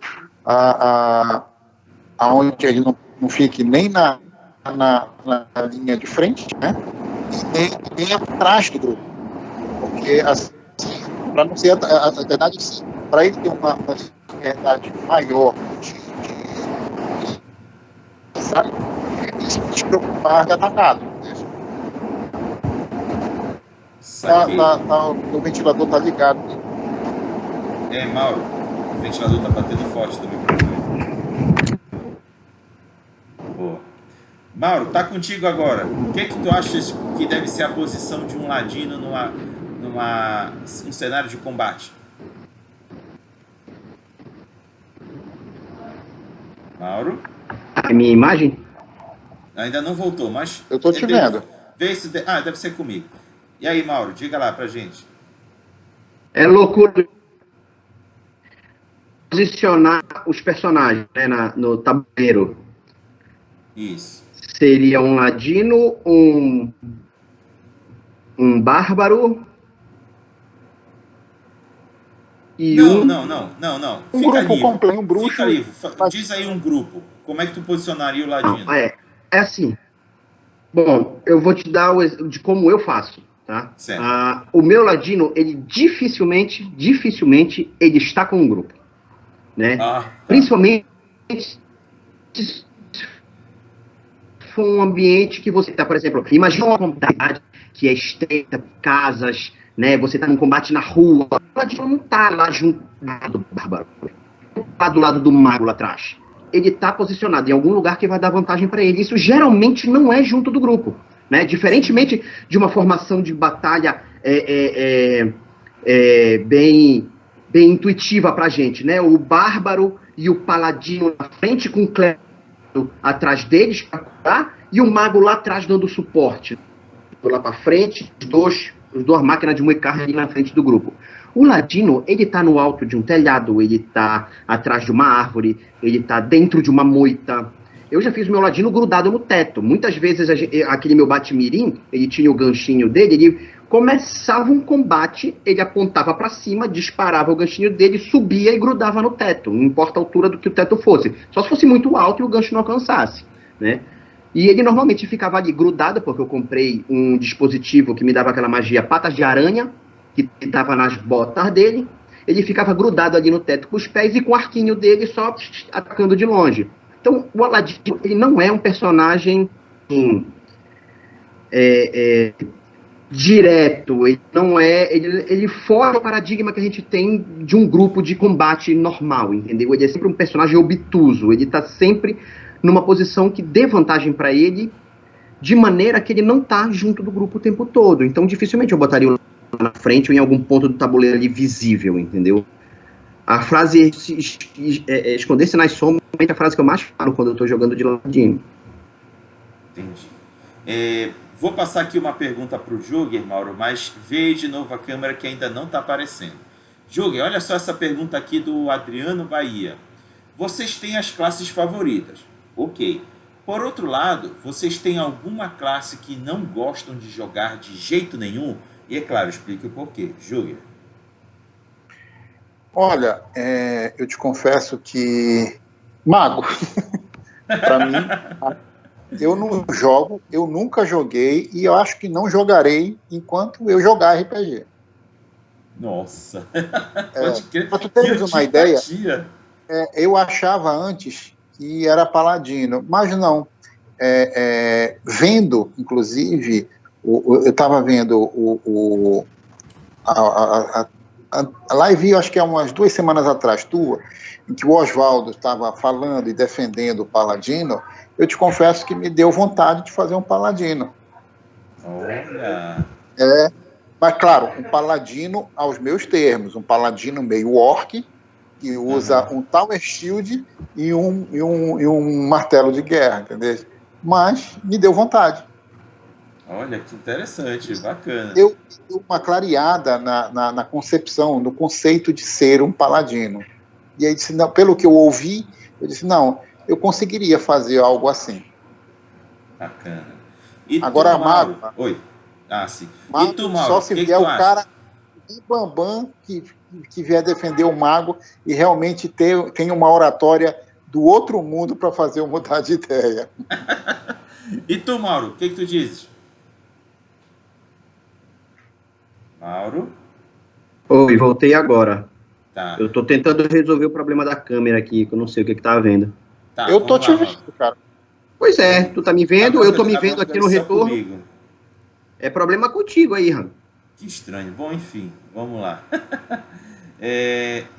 aonde ele não fique nem na linha de frente, né? E nem atrás do grupo. Porque, assim, para não ser a verdade, assim, para ele ter uma liberdade maior sabe? Ele se preocupar de atacado. O ventilador tá ligado. Mauro, o ventilador tá batendo forte do microfone. Boa. Mauro, tá contigo agora. O que tu achas que deve ser a posição de um ladino num cenário de combate? Mauro? A minha imagem? Ainda não voltou, mas... Eu tô te vendo. Vê se... deve ser comigo. E aí, Mauro, diga lá pra gente. É loucura posicionar os personagens, né, no tabuleiro. Isso. Seria um ladino, um bárbaro e não. Um Fica grupo livre. completo, um bruxo. Fica livre. Diz aí um grupo. Como é que tu posicionaria o ladino? Não, é assim. Bom, eu vou te dar o exemplo de como eu faço, tá? Certo. O meu ladino, ele dificilmente ele está com um grupo, né? Tá. Principalmente se for um ambiente que você está, por exemplo, imagina uma comunidade que é estreita, casas, né? Você está num combate na rua, o ladino não está lá junto do bárbaro, está do lado do mago lá atrás. Ele está posicionado em algum lugar que vai dar vantagem para ele. Isso geralmente não é junto do grupo. né? Diferentemente de uma formação de batalha bem intuitiva pra gente, né? O bárbaro e o paladino na frente com o clérigo atrás deles para curar, e o mago lá atrás dando suporte. Lá para frente, as duas máquinas de moer carne ali na frente do grupo. O ladino, ele tá no alto de um telhado, ele tá atrás de uma árvore, ele tá dentro de uma moita. Eu já fiz o meu ladino grudado no teto. Muitas vezes aquele meu bate-mirim, ele tinha o ganchinho dele, ele começava um combate, ele apontava para cima, disparava o ganchinho dele, subia e grudava no teto, não importa a altura do que o teto fosse. Só se fosse muito alto e o gancho não alcançasse, né? E ele normalmente ficava ali grudado, porque eu comprei um dispositivo que me dava aquela magia patas de aranha, que estava nas botas dele. Ele ficava grudado ali no teto com os pés e com o arquinho dele só atacando de longe. Então, o Aladino, ele não é um personagem direto, ele não é, ele foge ao paradigma que a gente tem de um grupo de combate normal, entendeu? Ele é sempre um personagem obtuso, ele está sempre numa posição que dê vantagem para ele, de maneira que ele não tá junto do grupo o tempo todo. Então, dificilmente eu botaria o na frente ou em algum ponto do tabuleiro ali visível, entendeu? A frase esconder-se nas sombras é a frase que eu mais falo quando eu tô jogando de ladino. Entendi. Vou passar aqui uma pergunta para o Jürgen, Mauro, mas veio de novo a câmera que ainda não está aparecendo. Jürgen, olha só essa pergunta aqui do Adriano Bahia. Vocês têm as classes favoritas? Ok. Por outro lado, vocês têm alguma classe que não gostam de jogar de jeito nenhum? E é claro, explique o porquê. Jürgen. Olha, eu te confesso que mago, para mim, eu não jogo, eu nunca joguei e eu acho que não jogarei enquanto eu jogar RPG. Nossa! Para tu teres uma ideia, eu achava antes que era paladino, mas não. Vendo, inclusive, eu estava vendo a live, acho que há umas 2 semanas atrás, tua, em que o Oswaldo estava falando e defendendo o paladino. Eu te confesso que me deu vontade de fazer um paladino. Olha! Mas, claro, um paladino aos meus termos, um paladino meio orc, que usa um Tower Shield e um martelo de guerra, entendeu? Mas me deu vontade. Olha, que interessante, bacana. Eu dei uma clareada na concepção, no conceito de ser um paladino. E aí, disse, não, pelo que eu ouvi, eu disse, não, eu conseguiria fazer algo assim. Bacana. E agora, tu, Mauro? Mago. Oi. Ah, sim. Mago, e tu, Mauro? Só se vier o cara bambam que vier defender o mago e realmente tem uma oratória do outro mundo para fazer eu mudar de ideia. E tu, Mauro? O que tu dizes? Mauro? Oi, voltei agora. Tá. Eu tô tentando resolver o problema da câmera aqui, que eu não sei o que tá vendo. Tá, eu tô te vendo, cara. Pois é, tu tá me vendo, eu tô me vendo aqui no retorno. Comigo. É problema contigo aí, Ram. Que estranho. Bom, enfim, vamos lá.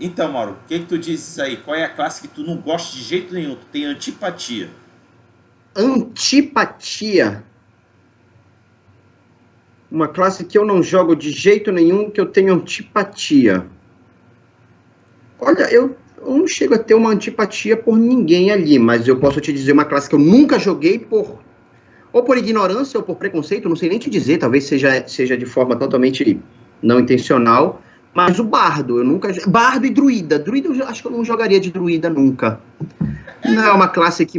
Então, Mauro, o que tu dizes aí? Qual é a classe que tu não gosta de jeito nenhum? Tu tem antipatia. Antipatia? Uma classe que eu não jogo de jeito nenhum, que eu tenho antipatia. Olha, eu não chego a ter uma antipatia por ninguém ali, mas eu posso te dizer uma classe que eu nunca joguei ou por ignorância ou por preconceito, não sei nem te dizer, talvez seja de forma totalmente não intencional, mas o bardo, eu nunca... Bardo e druida. Druida eu acho que eu não jogaria de druida nunca. Não é uma classe que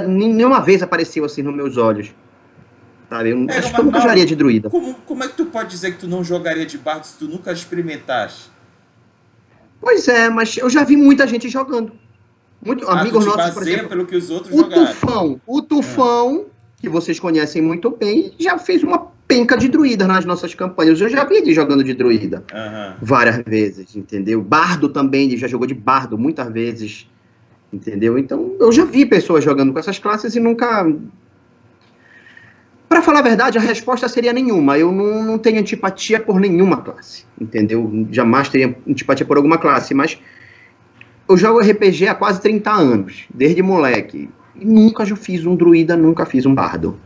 nenhuma vez apareceu assim nos meus olhos. Sabe? Acho que eu nunca jogaria de druida. Como é que tu pode dizer que tu não jogaria de bardo se tu nunca experimentaste? Pois é, mas eu já vi muita gente jogando. Amigos nossos, por exemplo, pelo que os outros jogaram. O Tufão, que vocês conhecem muito bem, já fez uma penca de druida nas nossas campanhas. Eu já vi ele jogando de druida várias vezes, entendeu? Bardo também, ele já jogou de bardo muitas vezes, entendeu? Então, eu já vi pessoas jogando com essas classes e nunca... Para falar a verdade, a resposta seria nenhuma. Eu não tenho antipatia por nenhuma classe, entendeu? Jamais teria antipatia por alguma classe, mas eu jogo RPG há quase 30 anos, desde moleque. E nunca fiz um druida, nunca fiz um bardo.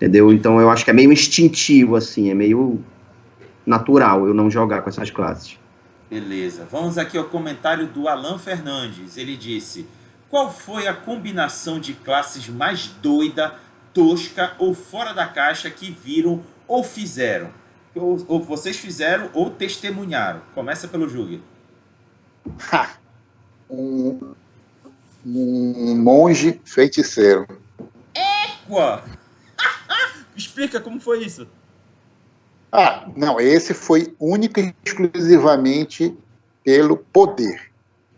entendeu? Então eu acho que é meio instintivo, assim, é meio natural eu não jogar com essas classes. Beleza. Vamos aqui ao comentário do Alan Fernandes. Ele disse: qual foi a combinação de classes mais doida, tosca ou fora da caixa que viram ou fizeram? Ou vocês fizeram ou testemunharam? Começa pelo Júlio. Um monge feiticeiro. Ué! Explica como foi isso. Não, esse foi único e exclusivamente pelo poder.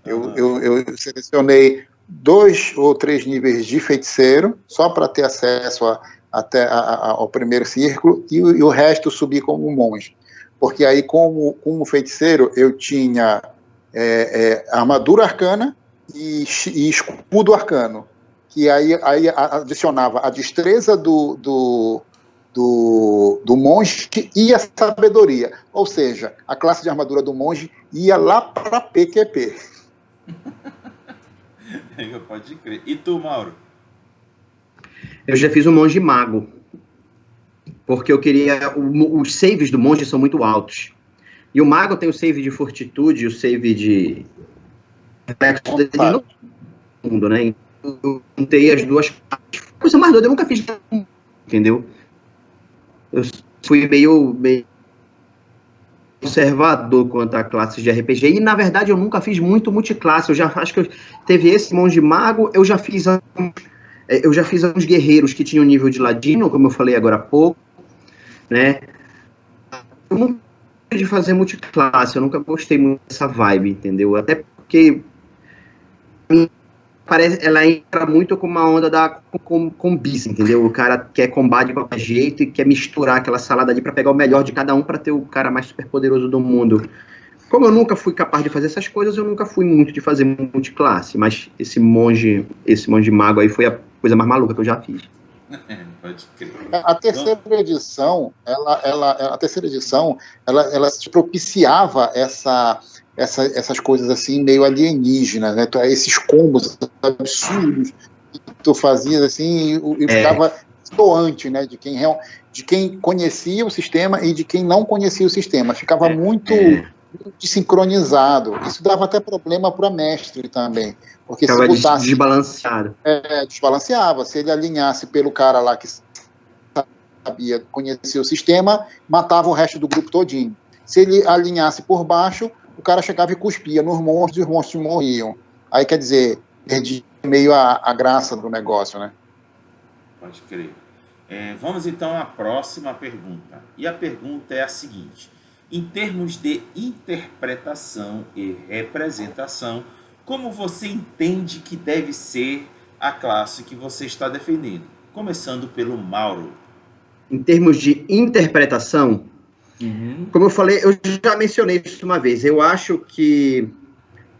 Eu selecionei 2 ou 3 níveis de feiticeiro, só para ter acesso até ao primeiro círculo, e o resto subi como monge. Porque aí, como feiticeiro, eu tinha armadura arcana e escudo arcano, que aí adicionava a destreza do monge e a sabedoria. Ou seja, a classe de armadura do monge ia lá para PQP. Pode crer. E tu, Mauro? Eu já fiz um monge mago, porque eu queria... Os saves do monge são muito altos. E o mago tem o save de fortitude e o save de... no mundo, né? Eu juntei as duas... Coisa mais doida, eu nunca fiz... Entendeu? Eu fui meio conservador quanto a classes de RPG, e na verdade eu nunca fiz muito multiclasse. Eu já acho que teve esse monge mago, eu já fiz uns guerreiros que tinham nível de ladino, como eu falei agora há pouco, né? Eu nunca gostei de fazer multiclasse, eu nunca gostei muito dessa vibe, entendeu? Até porque ela entra muito com uma onda da combice, entendeu? O cara quer combate de qualquer jeito e quer misturar aquela salada ali para pegar o melhor de cada um para ter o cara mais super poderoso do mundo. Como eu nunca fui capaz de fazer essas coisas, eu nunca fui muito de fazer multiclasse, mas esse monge mago aí foi a coisa mais maluca que eu já fiz. Pode crer. A terceira edição, ela propiciava essas coisas assim, meio alienígenas, né? Esses combos absurdos que tu fazias assim, e ficava soante, né? De quem conhecia o sistema e de quem não conhecia o sistema. Ficava muito desincronizado. Isso dava até problema para o mestre também. Porque ficava se botasse, desbalanceado. Desbalanceava. Se ele alinhasse pelo cara lá que conhecia o sistema, matava o resto do grupo todinho. Se ele alinhasse por baixo, o cara chegava e cuspia nos monstros e os monstros morriam. Aí, quer dizer, perdia meio a graça do negócio, né? Pode crer. Vamos então à próxima pergunta. E a pergunta é a seguinte: em termos de interpretação e representação, como você entende que deve ser a classe que você está defendendo? Começando pelo Mauro. Em termos de interpretação, como eu falei, eu já mencionei isso uma vez, eu acho que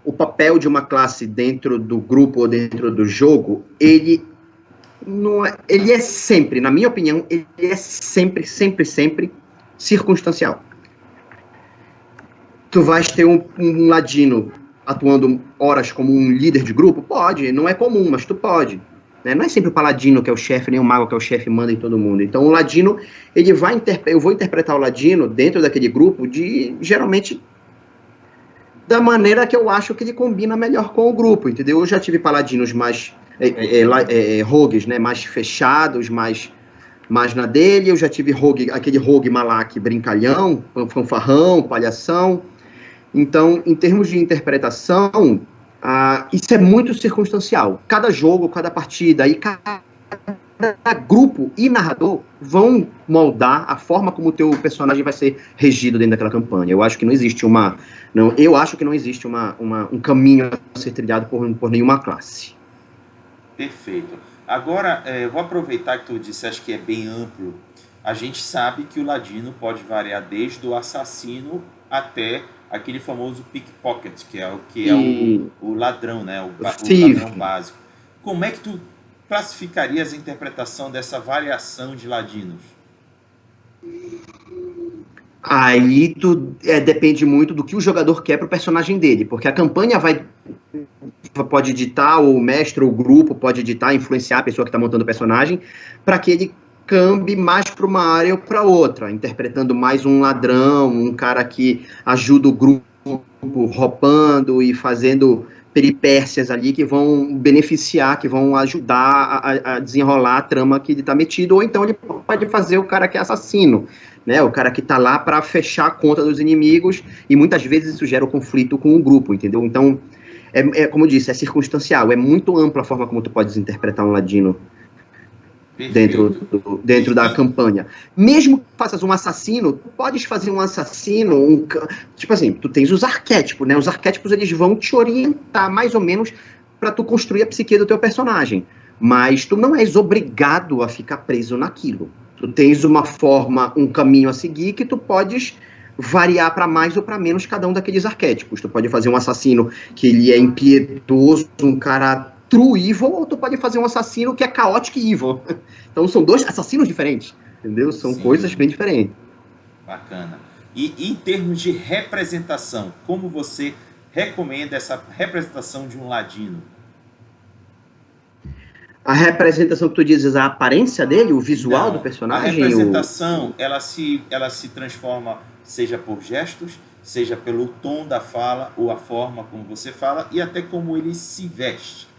o papel de uma classe dentro do grupo ou dentro do jogo, ele é sempre, na minha opinião, ele é sempre circunstancial. Tu vais ter um ladino atuando horas como um líder de grupo? Pode, não é comum, mas tu pode. Né? Não é sempre o paladino que é o chefe, nem o mago que é o chefe manda em todo mundo. Então o ladino, eu vou interpretar o ladino dentro daquele grupo geralmente da maneira que eu acho que ele combina melhor com o grupo, entendeu? Eu já tive paladinos mais rogues, né? Mais fechados, mais na dele. Eu já tive aquele rogue malak brincalhão, fanfarrão, palhação. Então, em termos de interpretação, isso é muito circunstancial. Cada jogo, cada partida e cada grupo e narrador vão moldar a forma como o teu personagem vai ser regido dentro daquela campanha. Eu acho que não existe um caminho a ser trilhado por nenhuma classe. Perfeito. Agora, eu vou aproveitar que tu disseste que é bem amplo. A gente sabe que o ladino pode variar desde o assassino até aquele famoso pickpocket, que é o ladrão, né? O ladrão básico. Como é que tu classificarias a interpretação dessa variação de ladinos? Aí depende muito do que o jogador quer para o personagem dele, porque a campanha pode editar, ou o mestre, ou o grupo pode editar, influenciar a pessoa que está montando o personagem, para que ele cambe mais para uma área ou para outra, interpretando mais um ladrão, um cara que ajuda o grupo roubando e fazendo peripécias ali que vão beneficiar, que vão ajudar a desenrolar a trama que ele está metido, ou então ele pode fazer o cara que é assassino, né? O cara que está lá para fechar a conta dos inimigos, e muitas vezes isso gera um conflito com o grupo, entendeu? Então, como eu disse, é circunstancial, é muito ampla a forma como tu podes interpretar um ladino dentro da campanha. Mesmo que faças um assassino, tu podes fazer um assassino, tipo assim, tu tens os arquétipos, né? Os arquétipos, eles vão te orientar mais ou menos para tu construir a psique do teu personagem, mas tu não és obrigado a ficar preso naquilo. Tu tens uma forma, um caminho a seguir que tu podes variar para mais ou para menos cada um daqueles arquétipos. Tu pode fazer um assassino que ele é impiedoso, um cara true evil, ou tu pode fazer um assassino que é chaotic evil. Então são dois assassinos diferentes, entendeu? São coisas bem diferentes. Bacana. E em termos de representação, como você recomenda essa representação de um ladino? A representação que tu dizes, a aparência dele, o visual do personagem? A representação, ela se transforma, seja por gestos, seja pelo tom da fala, ou a forma como você fala, e até como ele se veste.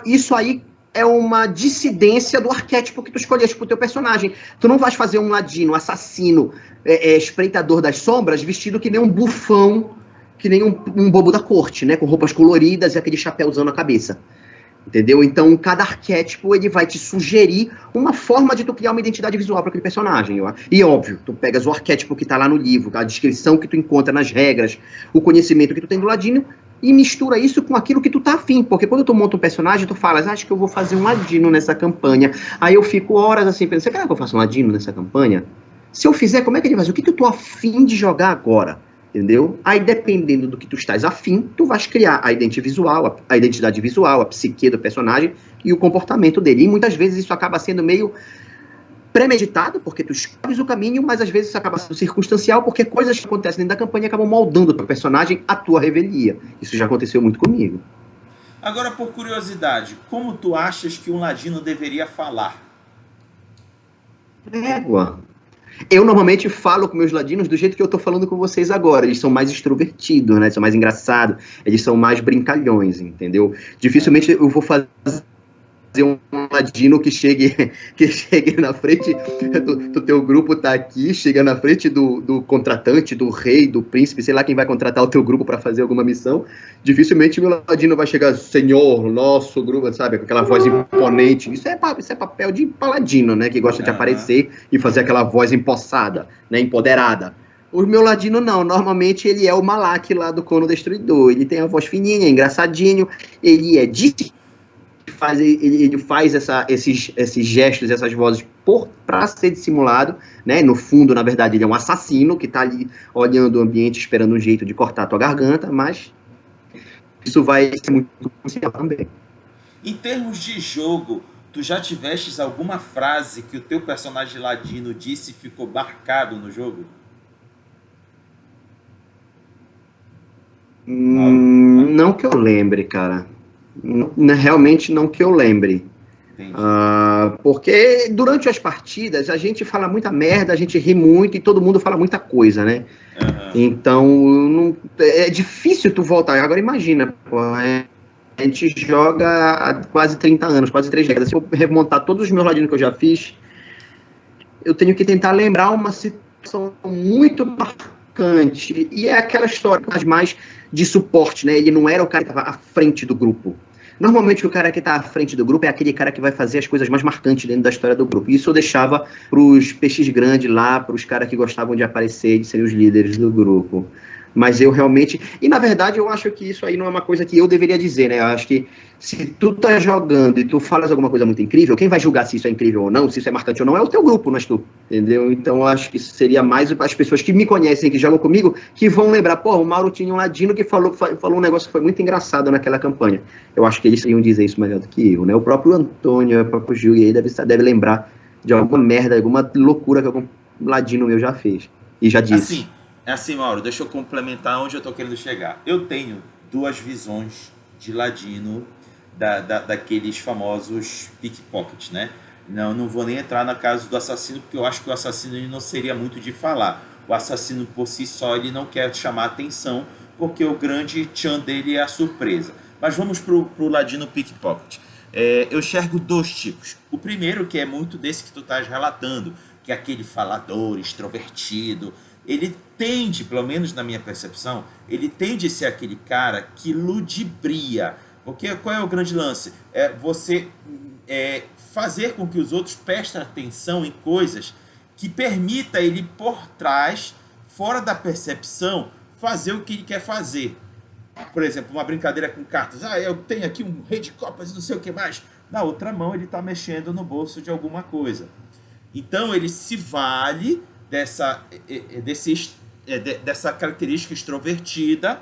Isso aí é uma dissidência do arquétipo que tu escolheste pro teu personagem. Tu não vais fazer um ladino, assassino, espreitador das sombras, vestido que nem um bufão, que nem um bobo da corte, né? Com roupas coloridas e aquele chapéuzão na cabeça. Entendeu? Então, cada arquétipo, ele vai te sugerir uma forma de tu criar uma identidade visual para aquele personagem. E, óbvio, tu pegas o arquétipo que tá lá no livro, a descrição que tu encontra nas regras, o conhecimento que tu tem do ladino, e mistura isso com aquilo que tu tá afim, porque quando tu monta um personagem, tu falas, acho que eu vou fazer um ladino nessa campanha, aí eu fico horas assim, pensando, será que eu faço um ladino nessa campanha? Se eu fizer, como é que ele vai fazer? O que eu tô afim de jogar agora? Entendeu? Aí, dependendo do que tu estás afim, tu vais criar a identidade visual, a psique do personagem e o comportamento dele, e muitas vezes isso acaba sendo meio premeditado, porque tu escolhes o caminho, mas às vezes isso acaba sendo circunstancial, porque coisas que acontecem dentro da campanha acabam moldando o teu personagem à tua revelia. Isso já aconteceu muito comigo. Agora, por curiosidade, como tu achas que um ladino deveria falar? Eu normalmente falo com meus ladinos do jeito que eu tô falando com vocês agora. Eles são mais extrovertidos, né? São mais engraçados, eles são mais brincalhões, entendeu? Dificilmente eu vou fazer um ladino que chegue na frente do teu grupo, tá aqui, chega na frente do contratante, do rei, do príncipe, sei lá quem vai contratar o teu grupo para fazer alguma missão. Dificilmente meu ladino vai chegar, senhor, nosso grupo, sabe, com aquela voz imponente. Isso é papel de paladino, né, que gosta de aparecer e fazer aquela voz empossada, né, empoderada. O meu ladino não, normalmente ele é o Malak lá do Cono Destruidor, ele tem a voz fininha, engraçadinho, ele é ele faz esses gestos, essas vozes para ser dissimulado, né? No fundo, na verdade, ele é um assassino que está ali olhando o ambiente, esperando um jeito de cortar a tua garganta, mas isso vai ser muito crucial também. Em termos de jogo, tu já tivestes alguma frase que o teu personagem ladino disse e ficou marcado no jogo? Não que eu lembre, cara. Realmente não que eu lembre. Porque durante as partidas a gente fala muita merda, a gente ri muito e todo mundo fala muita coisa, né? Então é difícil tu voltar. Agora imagina, pô, a gente joga há quase 30 anos, quase 3 décadas. Se eu remontar todos os meus ladinos que eu já fiz, eu tenho que tentar lembrar uma situação muito marcante. E é aquela história mais de suporte, né? Ele não era o cara que estava à frente do grupo. Normalmente o cara que está à frente do grupo é aquele cara que vai fazer as coisas mais marcantes dentro da história do grupo. Isso eu deixava para os peixes grandes lá, para os caras que gostavam de aparecer e de serem os líderes do grupo. Mas eu realmente... E, na verdade, eu acho que isso aí não é uma coisa que eu deveria dizer, né? Eu acho que se tu tá jogando e tu falas alguma coisa muito incrível, quem vai julgar se isso é incrível ou não, se isso é marcante ou não, é o teu grupo, não és tu, entendeu? Então, eu acho que seria mais as pessoas que me conhecem, que jogam comigo, que vão lembrar, pô, o Mauro tinha um ladino que falou um negócio que foi muito engraçado naquela campanha. Eu acho que eles iam dizer isso melhor do que eu, né? O próprio Antônio, o próprio Júlio aí deve lembrar de alguma merda, alguma loucura que algum ladino meu já fez e já disse. Assim, Mauro, deixa eu complementar onde eu tô querendo chegar. Eu tenho 2 visões de ladino daqueles famosos pickpockets, né? Não vou nem entrar no caso do assassino, porque eu acho que o assassino ele não seria muito de falar. O assassino por si só ele não quer chamar atenção, porque o grande tchan dele é a surpresa. Mas vamos pro ladino pickpocket. Eu enxergo dois tipos. O primeiro, que é muito desse que tu estás relatando, que é aquele falador, extrovertido. Ele tende, pelo menos na minha percepção, ele tende a ser aquele cara que ludibria. Porque qual é o grande lance? Você fazer com que os outros prestem atenção em coisas que permita ele por trás, fora da percepção, fazer o que ele quer fazer. Por exemplo, uma brincadeira com cartas. Eu tenho aqui um rei de copas e não sei o que mais. Na outra mão ele está mexendo no bolso de alguma coisa. Então ele se vale dessa característica extrovertida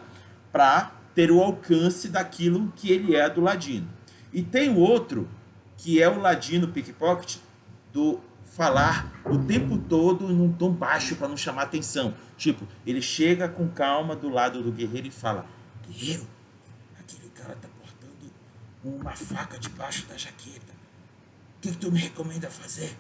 para ter o alcance daquilo que ele é do ladino. E tem o outro, que é o ladino pickpocket, do falar o tempo todo num tom baixo para não chamar atenção. Tipo, ele chega com calma do lado do guerreiro e fala: guerreiro, aquele cara tá portando uma faca debaixo da jaqueta. O que tu me recomenda fazer?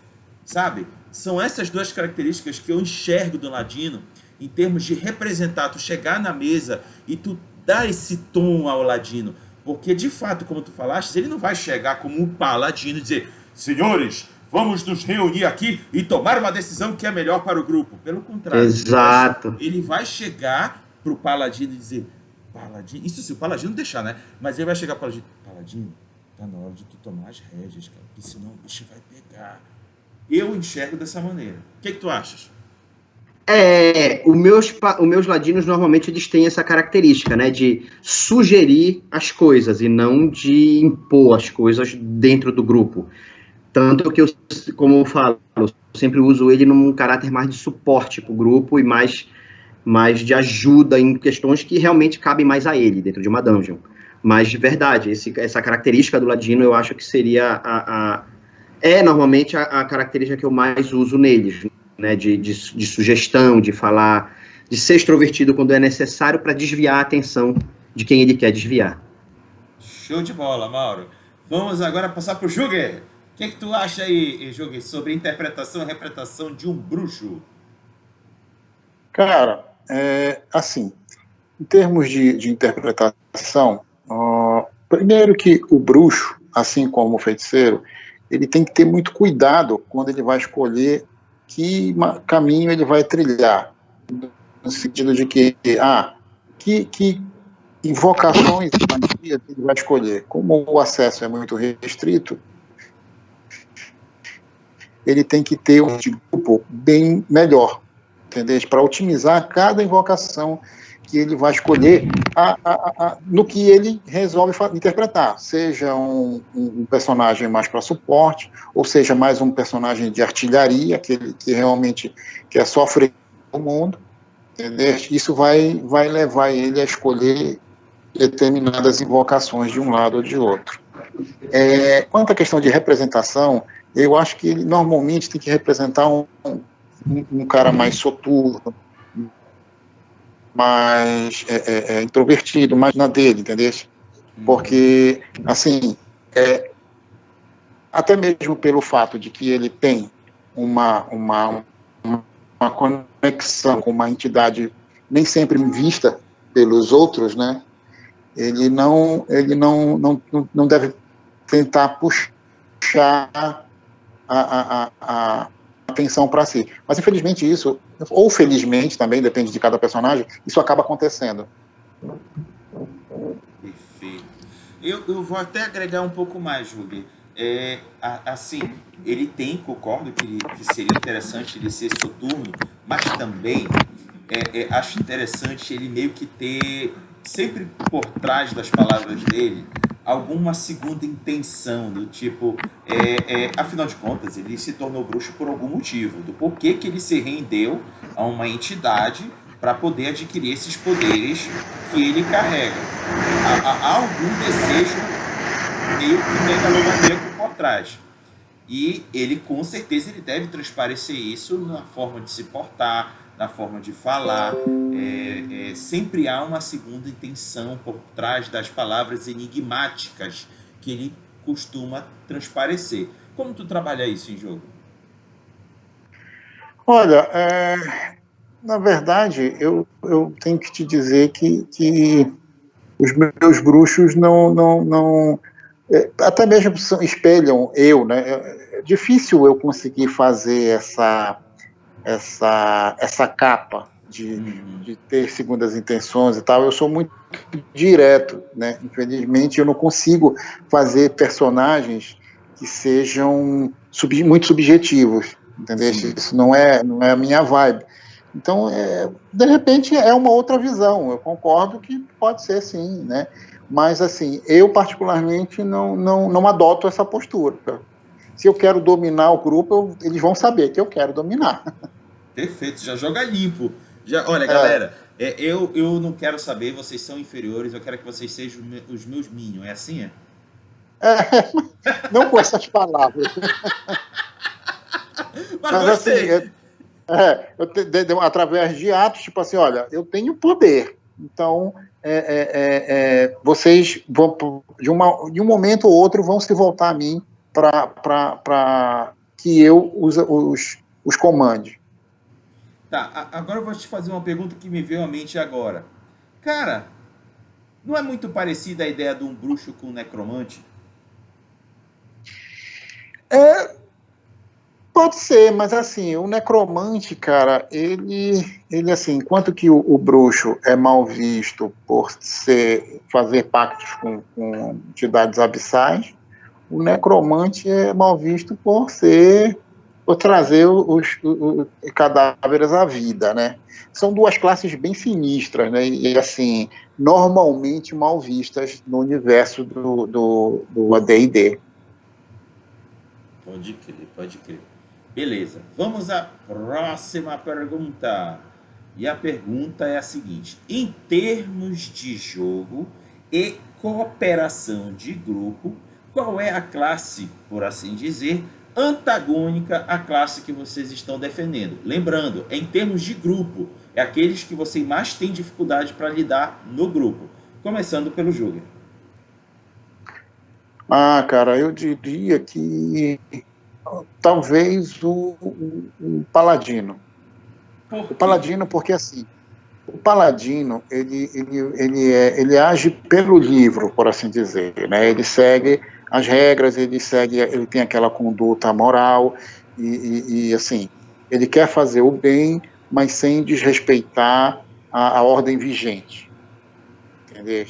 Sabe? São essas duas características que eu enxergo do ladino em termos de representar, tu chegar na mesa e tu dar esse tom ao ladino. Porque, de fato, como tu falaste, ele não vai chegar como um paladino e dizer: senhores, vamos nos reunir aqui e tomar uma decisão que é melhor para o grupo. Pelo contrário. Exato. Ele vai chegar pro paladino e dizer: paladino, isso se o paladino deixar, né? Mas ele vai chegar pro paladino, tá na hora de tu tomar as rédeas, cara, porque senão o bicho vai pegar. Eu enxergo dessa maneira. O que tu achas? Os meus ladinos normalmente eles têm essa característica, né, de sugerir as coisas e não de impor as coisas dentro do grupo. Tanto que eu, como eu falo, eu sempre uso ele num caráter mais de suporte para o grupo e mais de ajuda em questões que realmente cabem mais a ele dentro de uma dungeon. Mas de verdade, essa característica do ladino eu acho que seria normalmente a característica que eu mais uso neles, né, de sugestão, de falar, de ser extrovertido quando é necessário para desviar a atenção de quem ele quer desviar. Show de bola, Mauro. Vamos agora passar para o Jugger. O que tu acha aí, Jugger, sobre interpretação e representação de um bruxo? Cara, assim, em termos de interpretação, primeiro que o bruxo, assim como o feiticeiro, ele tem que ter muito cuidado quando ele vai escolher que caminho ele vai trilhar, no sentido de que invocações de magia ele vai escolher. Como o acesso é muito restrito, ele tem que ter um grupo bem melhor, entendeu? Para otimizar cada invocação que ele vai escolher no que ele resolve interpretar, seja um personagem mais para suporte, ou seja mais um personagem de artilharia, que realmente quer sofrer o mundo, entendeu? Isso vai levar ele a escolher determinadas invocações de um lado ou de outro. Quanto à questão de representação, eu acho que ele normalmente tem que representar um cara mais soturno, mais introvertido, mais na dele, entendeu? Porque, assim, até mesmo pelo fato de que ele tem uma conexão com uma entidade nem sempre vista pelos outros, né? Ele não deve tentar puxar a atenção para si. Mas, infelizmente, isso, ou felizmente, também depende de cada personagem, isso acaba acontecendo. Perfeito. Eu vou até agregar um pouco mais, Júlio. Assim, ele tem, concordo que seria interessante ele ser soturno, mas também acho interessante ele meio que ter, sempre por trás das palavras dele, alguma segunda intenção, do tipo, afinal de contas, ele se tornou bruxo por algum motivo, do porquê que ele se rendeu a uma entidade para poder adquirir esses poderes que ele carrega. Há algum desejo meio que megalomaníaco por trás. E ele, com certeza, ele deve transparecer isso na forma de se portar, na forma de falar. Sempre há uma segunda intenção por trás das palavras enigmáticas que ele costuma transparecer. Como tu trabalha isso em jogo? Olha, na verdade, eu tenho que te dizer que os meus bruxos não até mesmo espelham eu, né? É difícil eu conseguir fazer essa capa de ter segundas intenções e tal. Eu sou muito direto, né? Infelizmente, eu não consigo fazer personagens que sejam muito subjetivos, entendeu? Sim. Isso não é a minha vibe. Então, de repente, é uma outra visão. Eu concordo que pode ser sim, né? Mas, assim, eu particularmente não adoto essa postura. Se eu quero dominar o grupo, eles vão saber que eu quero dominar. Perfeito, já joga limpo. Olha, galera, eu não quero saber, vocês são inferiores, eu quero que vocês sejam os meus minions. É assim, é? Não com essas palavras. Mas gostei. Assim, através de atos, tipo assim, olha, eu tenho poder, então vocês vão, de um momento ou outro, vão se voltar a mim para que eu os comande. Tá, agora eu vou te fazer uma pergunta que me veio à mente agora. Cara, não é muito parecida a ideia de um bruxo com um necromante? Pode ser, mas assim, o necromante, cara, ele assim, enquanto que o bruxo é mal visto por fazer pactos com entidades abissais, o necromante é mal visto por trazer os cadáveres à vida, né? São duas classes bem sinistras, né? E assim, normalmente mal vistas no universo do AD&D. Pode crer, pode crer. Beleza, vamos à próxima pergunta. E a pergunta é a seguinte: em termos de jogo e cooperação de grupo, qual é a classe, por assim dizer, antagônica à classe que vocês estão defendendo? Lembrando, em termos de grupo, é aqueles que você mais tem dificuldade para lidar no grupo. Começando pelo jogo. Cara, eu diria que talvez o Paladino. O Paladino, porque assim, o Paladino, ele age pelo livro, por assim dizer, né? Ele segue as regras, ele tem aquela conduta moral e assim, ele quer fazer o bem, mas sem desrespeitar a ordem vigente, entendeu?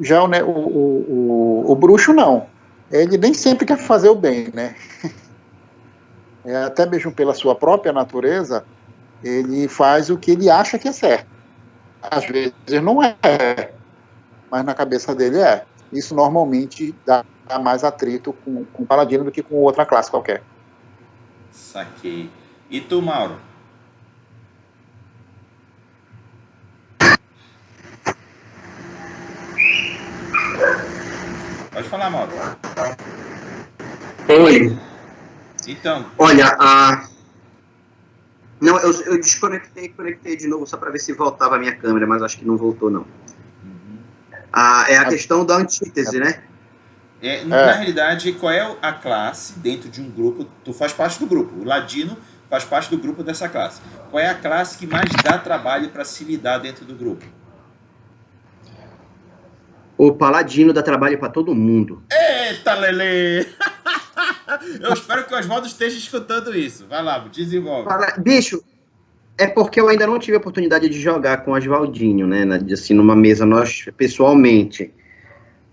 Já o bruxo não, ele nem sempre quer fazer o bem, né? Até mesmo pela sua própria natureza, ele faz o que ele acha que é certo. Às vezes não é, mas na cabeça dele é. Isso normalmente dá mais atrito com o Paladino do que com outra classe qualquer. Saquei. E tu, Mauro? Pode falar, Mauro. Oi. Então. Olha, não, eu desconectei e conectei de novo só para ver se voltava a minha câmera, mas acho que não voltou, não. É a questão da antítese, né? Na realidade, qual é a classe dentro de um grupo? Tu faz parte do grupo. O Ladino faz parte do grupo dessa classe. Qual é a classe que mais dá trabalho para se lidar dentro do grupo? O Paladino dá trabalho para todo mundo. Eita, Lelê! Eu espero que o Oswaldo esteja escutando isso. Vai lá, desenvolve. Bicho, é porque eu ainda não tive a oportunidade de jogar com o Oswaldinho, né? Assim, numa mesa nós, pessoalmente.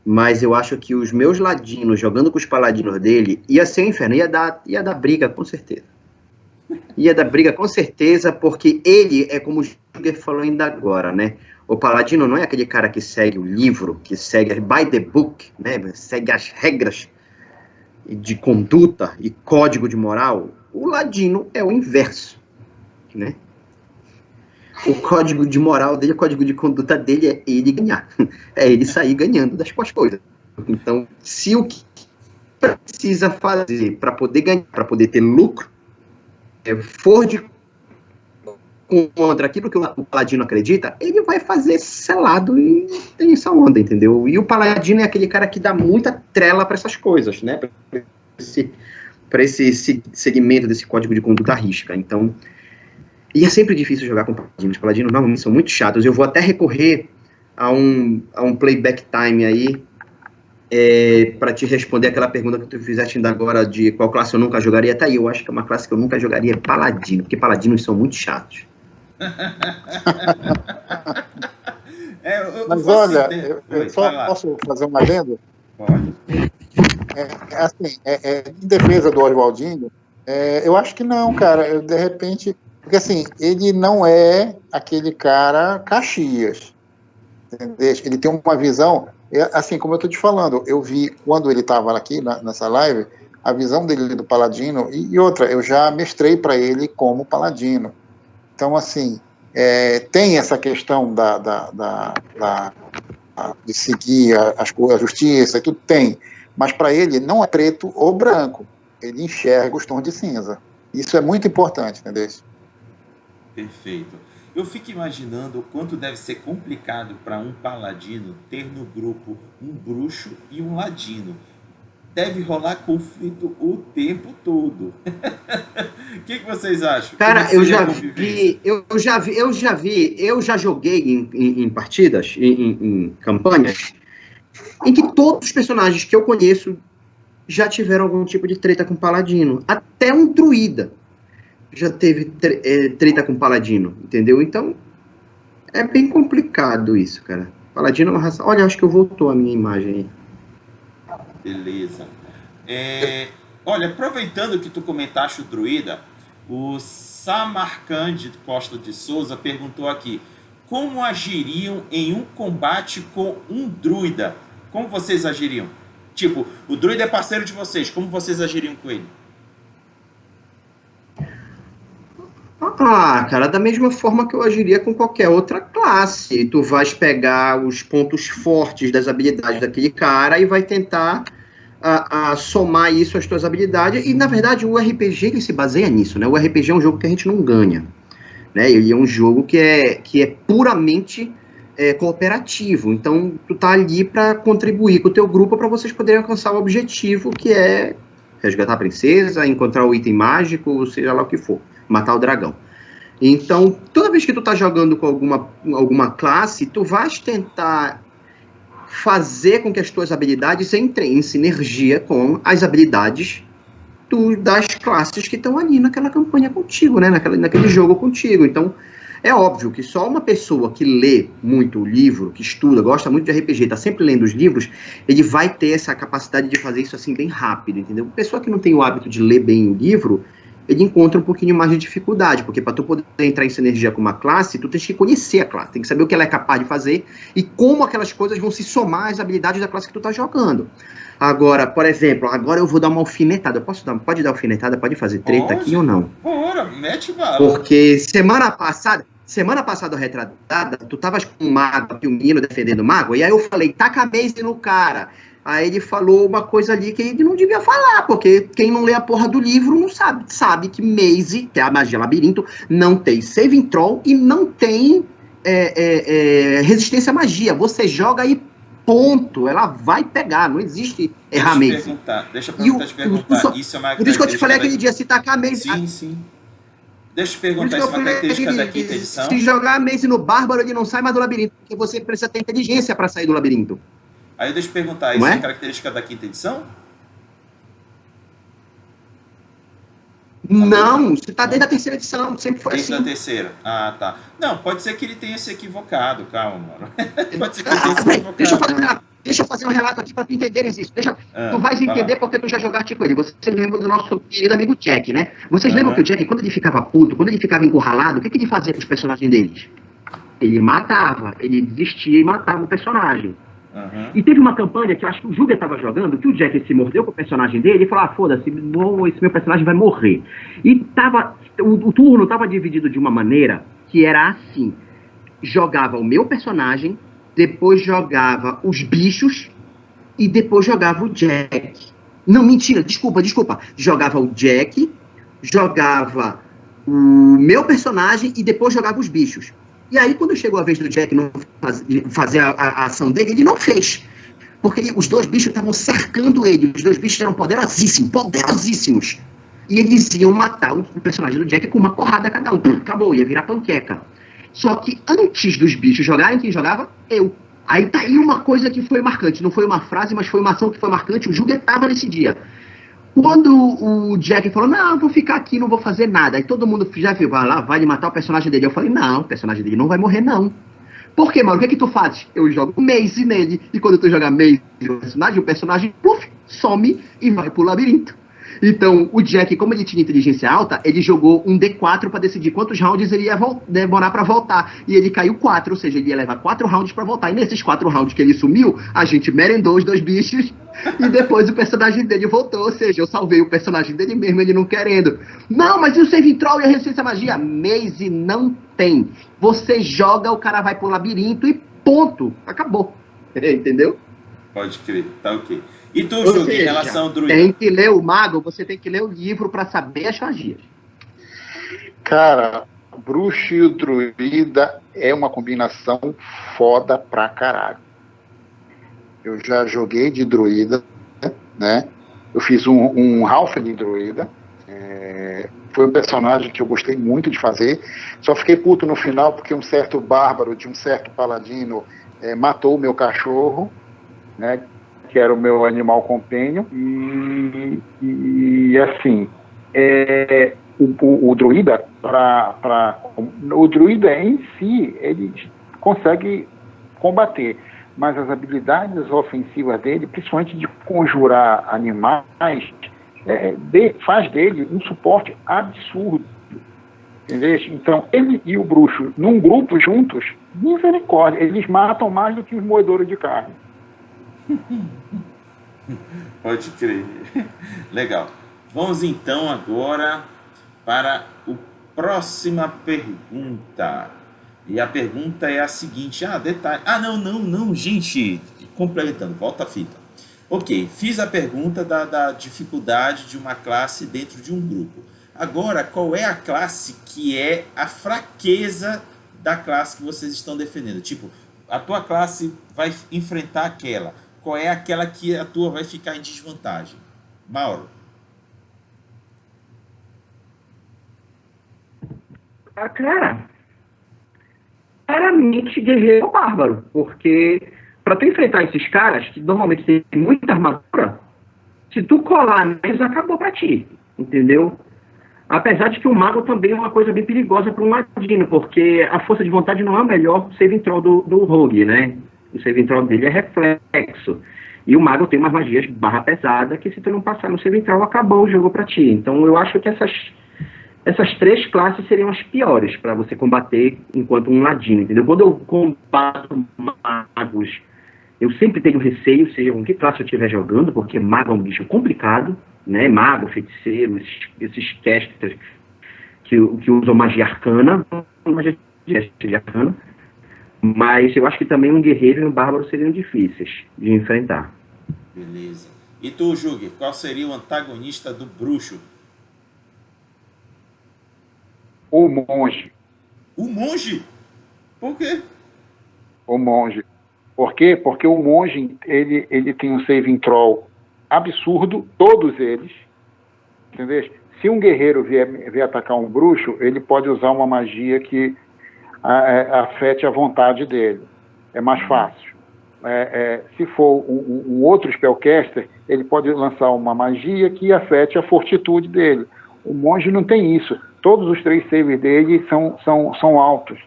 Mas eu acho que os meus ladinos, jogando com os paladinos dele, ia ser um inferno. Ia dar briga, com certeza. Ia dar briga, com certeza, porque ele é como o Júger falou ainda agora, né? O paladino não é aquele cara que segue o livro, que segue by the book, né? Segue as regras de conduta e código de moral. O ladino é o inverso, né? O código de moral dele, o código de conduta dele é ele ganhar. É ele sair ganhando das coisas. Então, se o que precisa fazer para poder ganhar, para poder ter lucro, for de contra aquilo que o Paladino acredita, ele vai fazer selado e tem essa onda, entendeu? E o Paladino é aquele cara que dá muita trela para essas coisas, né? Para esse segmento desse código de conduta rígica. Então, e é sempre difícil jogar com Paladinos. Os Paladinos normalmente são muito chatos. Eu vou até recorrer a um playback time aí, para te responder aquela pergunta que tu fizeste ainda agora de qual classe eu nunca jogaria. Tá aí, eu acho que é uma classe que eu nunca jogaria é Paladino, porque Paladinos são muito chatos. Mas olha, eu só posso fazer uma adendo? Pode. Assim, em defesa do Oswaldinho, eu acho que não, cara. De repente, porque assim, ele não é aquele cara Caxias, entendeu? Ele tem uma visão, assim, como eu estou te falando, eu vi quando ele estava aqui nessa live, a visão dele do Paladino, e outra, eu já mestrei para ele como Paladino. Então, assim, tem essa questão de seguir a justiça e tudo, tem. Mas para ele não é preto ou branco. Ele enxerga os tons de cinza. Isso é muito importante, entendeu? Perfeito. Eu fico imaginando o quanto deve ser complicado para um paladino ter no grupo um bruxo e um ladino. Deve rolar conflito o tempo todo. O que vocês acham? Cara, eu já joguei em partidas, em campanhas, em que todos os personagens que eu conheço já tiveram algum tipo de treta com paladino. Até um druida já teve treta com paladino, entendeu? Então, é bem complicado isso, cara. Paladino é uma raça... Olha, acho que voltou a minha imagem aí. Beleza. Olha, aproveitando que tu comentaste o druida, o Samarcande Costa de Souza perguntou aqui: como agiriam em um combate com um druida? Como vocês agiriam? Tipo, o druida é parceiro de vocês, como vocês agiriam com ele? Cara, da mesma forma que eu agiria com qualquer outra classe. Tu vais pegar os pontos fortes das habilidades daquele cara e vai tentar somar isso às tuas habilidades. E, na verdade, o RPG ele se baseia nisso, né? O RPG é um jogo que a gente não ganha, né? Ele é um jogo que é puramente cooperativo. Então, tu tá ali para contribuir com o teu grupo para vocês poderem alcançar o objetivo, que é resgatar a princesa, encontrar o item mágico, seja lá o que for, matar o dragão. Então, toda vez que tu tá jogando com alguma classe, tu vais tentar fazer com que as tuas habilidades entrem em sinergia com as habilidades das classes que estão ali naquela campanha contigo, né? Naquele jogo contigo. Então, é óbvio que só uma pessoa que lê muito o livro, que estuda, gosta muito de RPG, está sempre lendo os livros, ele vai ter essa capacidade de fazer isso assim bem rápido, entendeu? Pessoa que não tem o hábito de ler bem o livro, ele encontra um pouquinho mais de dificuldade, porque para tu poder entrar em sinergia com uma classe, tu tens que conhecer a classe, tem que saber o que ela é capaz de fazer e como aquelas coisas vão se somar às habilidades da classe que tu tá jogando. Agora, por exemplo, agora eu vou dar uma alfinetada. Pode dar alfinetada? Pode fazer treta aqui ou não? Bora, mete bala. Porque semana passada ou retratada, tu tavas com um mago aqui, um menino defendendo o mago, e aí eu falei, taca a mace no cara. Aí ele falou uma coisa ali que ele não devia falar, porque quem não lê a porra do livro não sabe que maze, que é a magia labirinto, não tem saving throw e não tem resistência à magia. Você joga e ponto, ela vai pegar, não existe errar maze. Deixa eu perguntar, isso é uma característica... Por isso que eu te falei aquele dia, se tacar a mace... Sim. Deixa eu perguntar, isso é uma característica da quinta edição? Se jogar a mace no bárbaro, ele não sai mais do labirinto, porque você precisa ter inteligência para sair do labirinto. Aí deixa eu perguntar, isso é característica da quinta edição? Não, você está desde a terceira edição, sempre foi desde assim. Desde a terceira, tá. Não, pode ser que ele tenha se equivocado, calma, mano. Pode ser que ele tenha se equivocado. Deixa eu fazer um relato aqui para tu entenderes isso. Tu vais entender porque tu já jogaste com ele. Você lembra do nosso querido amigo Jack, né? Vocês lembram que o Jack, quando ele ficava puto, quando ele ficava encurralado, o que ele fazia com os personagens deles? Ele matava, ele desistia e matava o personagem. E teve uma campanha que eu acho que o Júlia estava jogando, que o Jack se mordeu com o personagem dele e falou, foda-se, esse meu personagem vai morrer. E o turno estava dividido de uma maneira que era assim, jogava o meu personagem, depois jogava os bichos e depois jogava o Jack. Não, mentira, desculpa. Jogava o Jack, jogava o meu personagem e depois jogava os bichos. E aí, quando chegou a vez do Jack não fazer a ação dele, ele não fez. Porque os dois bichos estavam cercando ele. Os dois bichos eram poderosíssimos, poderosíssimos. E eles iam matar o personagem do Jack com uma porrada cada um. Acabou, ia virar panqueca. Só que antes dos bichos jogarem, quem jogava? Eu. Aí tá aí uma coisa que foi marcante. Não foi uma frase, mas foi uma ação que foi marcante. O Júlio estava nesse dia. Quando o Jack falou, não, eu vou ficar aqui, não vou fazer nada. Aí todo mundo já viu, vai lá, vai ele matar o personagem dele. Eu falei, não, o personagem dele não vai morrer, não. Por quê, mano? O que é que tu fazes? Eu jogo Maze nele. E quando tu joga Maze no personagem, o personagem, puf, some e vai pro labirinto. Então, o Jack, como ele tinha inteligência alta, ele jogou um D4 para decidir quantos rounds ele ia demorar para voltar. E ele caiu 4, ou seja, ele ia levar 4 rounds para voltar. E nesses 4 rounds que ele sumiu, a gente merendou os dois bichos e depois o personagem dele voltou. Ou seja, eu salvei o personagem dele mesmo, ele não querendo. Não, mas e o Save Troll e a Resistência Magia? Maze não tem. Você joga, o cara vai pro labirinto e ponto. Acabou. Entendeu? Pode crer, tá ok. E tu, Júlio, em relação ao druida? Tem que ler o mago, você tem que ler o livro para saber as magias. Cara, bruxo e o druida é uma combinação foda pra caralho. Eu já joguei de druida, né? Eu fiz um Halfling druida. Foi um personagem que eu gostei muito de fazer. Só fiquei puto no final porque um certo bárbaro de um certo paladino matou o meu cachorro, né? Que era o meu animal companion, e assim, o druida, o druida em si, ele consegue combater, mas as habilidades ofensivas dele, principalmente de conjurar animais, faz dele um suporte absurdo, entendeu? Então, ele e o bruxo, num grupo juntos, misericórdia, eles matam mais do que os moedores de carne. Pode crer. Legal. Vamos então agora para a próxima pergunta. E a pergunta é a seguinte. Detalhe. Não, gente. Complementando, volta a fita. Ok, fiz a pergunta da dificuldade de uma classe dentro de um grupo. Agora, qual é a classe que é a fraqueza da classe que vocês estão defendendo? Tipo, a tua classe vai enfrentar aquela. Qual é aquela que a tua vai ficar em desvantagem? Mauro. Cara, claramente guerreiro bárbaro, porque para tu enfrentar esses caras, que normalmente tem muita armadura, se tu colar neles, acabou pra ti, entendeu? Apesar de que o mago também é uma coisa bem perigosa para um ladino, porque a força de vontade não é o melhor saving throw do rogue, né? O saving throw dele é reflexo. E o mago tem umas magias barra pesada que se tu não passar no saving throw, acabou o jogo pra ti. Então eu acho que essas 3 classes seriam as piores para você combater enquanto um ladino, entendeu? Quando eu combato magos, eu sempre tenho receio, seja com que classe eu estiver jogando, porque mago é um bicho complicado, né? Mago, feiticeiro, esses casters que usam magia arcana, magia de arcana. Mas eu acho que também um guerreiro e um bárbaro seriam difíceis de enfrentar. Beleza. E tu, Júlio, qual seria o antagonista do bruxo? O monge. O monge? Por quê? O monge. Por quê? Porque o monge, ele tem um saving throw absurdo, todos eles. Entendeu? Se um guerreiro vier atacar um bruxo, ele pode usar uma magia que afete a vontade dele. É mais fácil. Se for um outro spellcaster, ele pode lançar uma magia que afete a fortitude dele. O monge não tem isso. Todos os 3 saves dele são altos.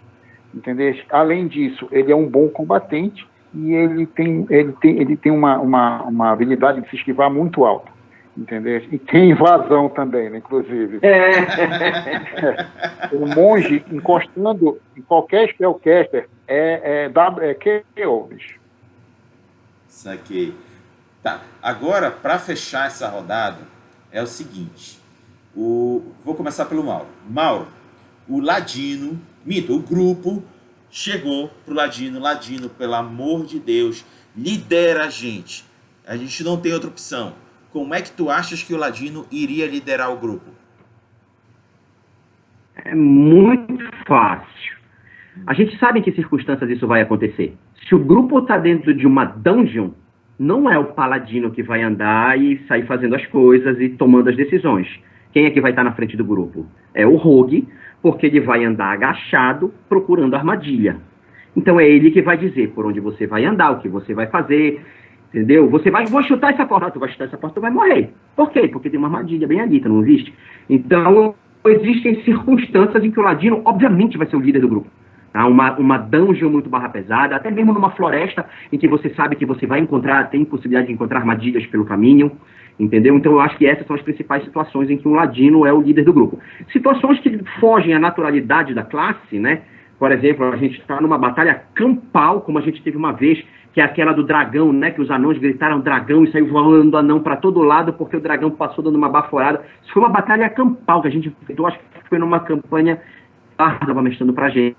Entendeu? Além disso, ele é um bom combatente e ele tem uma habilidade de se esquivar muito alta. Entendeu? E tem invasão também, né, inclusive. O monge, encostando em qualquer spellcaster, é KO, bicho. Saquei. Tá, agora, para fechar essa rodada, é o seguinte. Vou começar pelo Mauro. Mauro, o Ladino, o grupo chegou pro Ladino. Ladino, pelo amor de Deus, lidera a gente. A gente não tem outra opção. Como é que tu achas que o Ladino iria liderar o grupo? É muito fácil. A gente sabe em que circunstâncias isso vai acontecer. Se o grupo está dentro de uma dungeon, não é o paladino que vai andar e sair fazendo as coisas e tomando as decisões. Quem é que vai estar na frente do grupo? É o rogue, porque ele vai andar agachado procurando armadilha. Então é ele que vai dizer por onde você vai andar, o que você vai fazer, entendeu? Você vai, vou chutar essa porta, tu vai chutar essa porta, tu vai morrer. Por quê? Porque tem uma armadilha bem ali, tu não existe? Então existem circunstâncias em que o ladino obviamente vai ser o líder do grupo. Tá? Uma dungeon muito barra pesada, até mesmo numa floresta em que você sabe que você vai encontrar, tem possibilidade de encontrar armadilhas pelo caminho, entendeu? Então eu acho que essas são as principais situações em que um ladino é o líder do grupo. Situações que fogem à naturalidade da classe, né? Por exemplo, a gente está numa batalha campal, como a gente teve uma vez, que é aquela do dragão, né? Que os anões gritaram dragão e saiu voando anão para todo lado porque o dragão passou dando uma baforada. Isso foi uma batalha campal que a gente fez, eu acho que foi numa campanha que estava mestrando pra gente.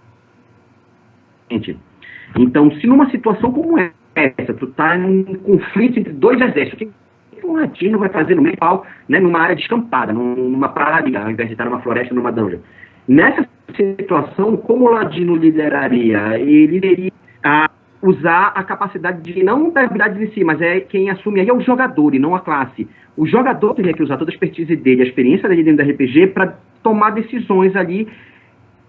Então, se numa situação como essa, tu tá em um conflito entre dois exércitos, o que um ladino vai fazer no meio pau, né, numa área descampada, numa praia, ao invés de estar numa floresta, numa dungeon? Nessa situação, como o ladino lideraria? Ele iria usar a capacidade de, não da habilidade em si, mas é quem assume aí é o jogador e não a classe. O jogador teria que usar toda a expertise dele, a experiência dele dentro do RPG, para tomar decisões ali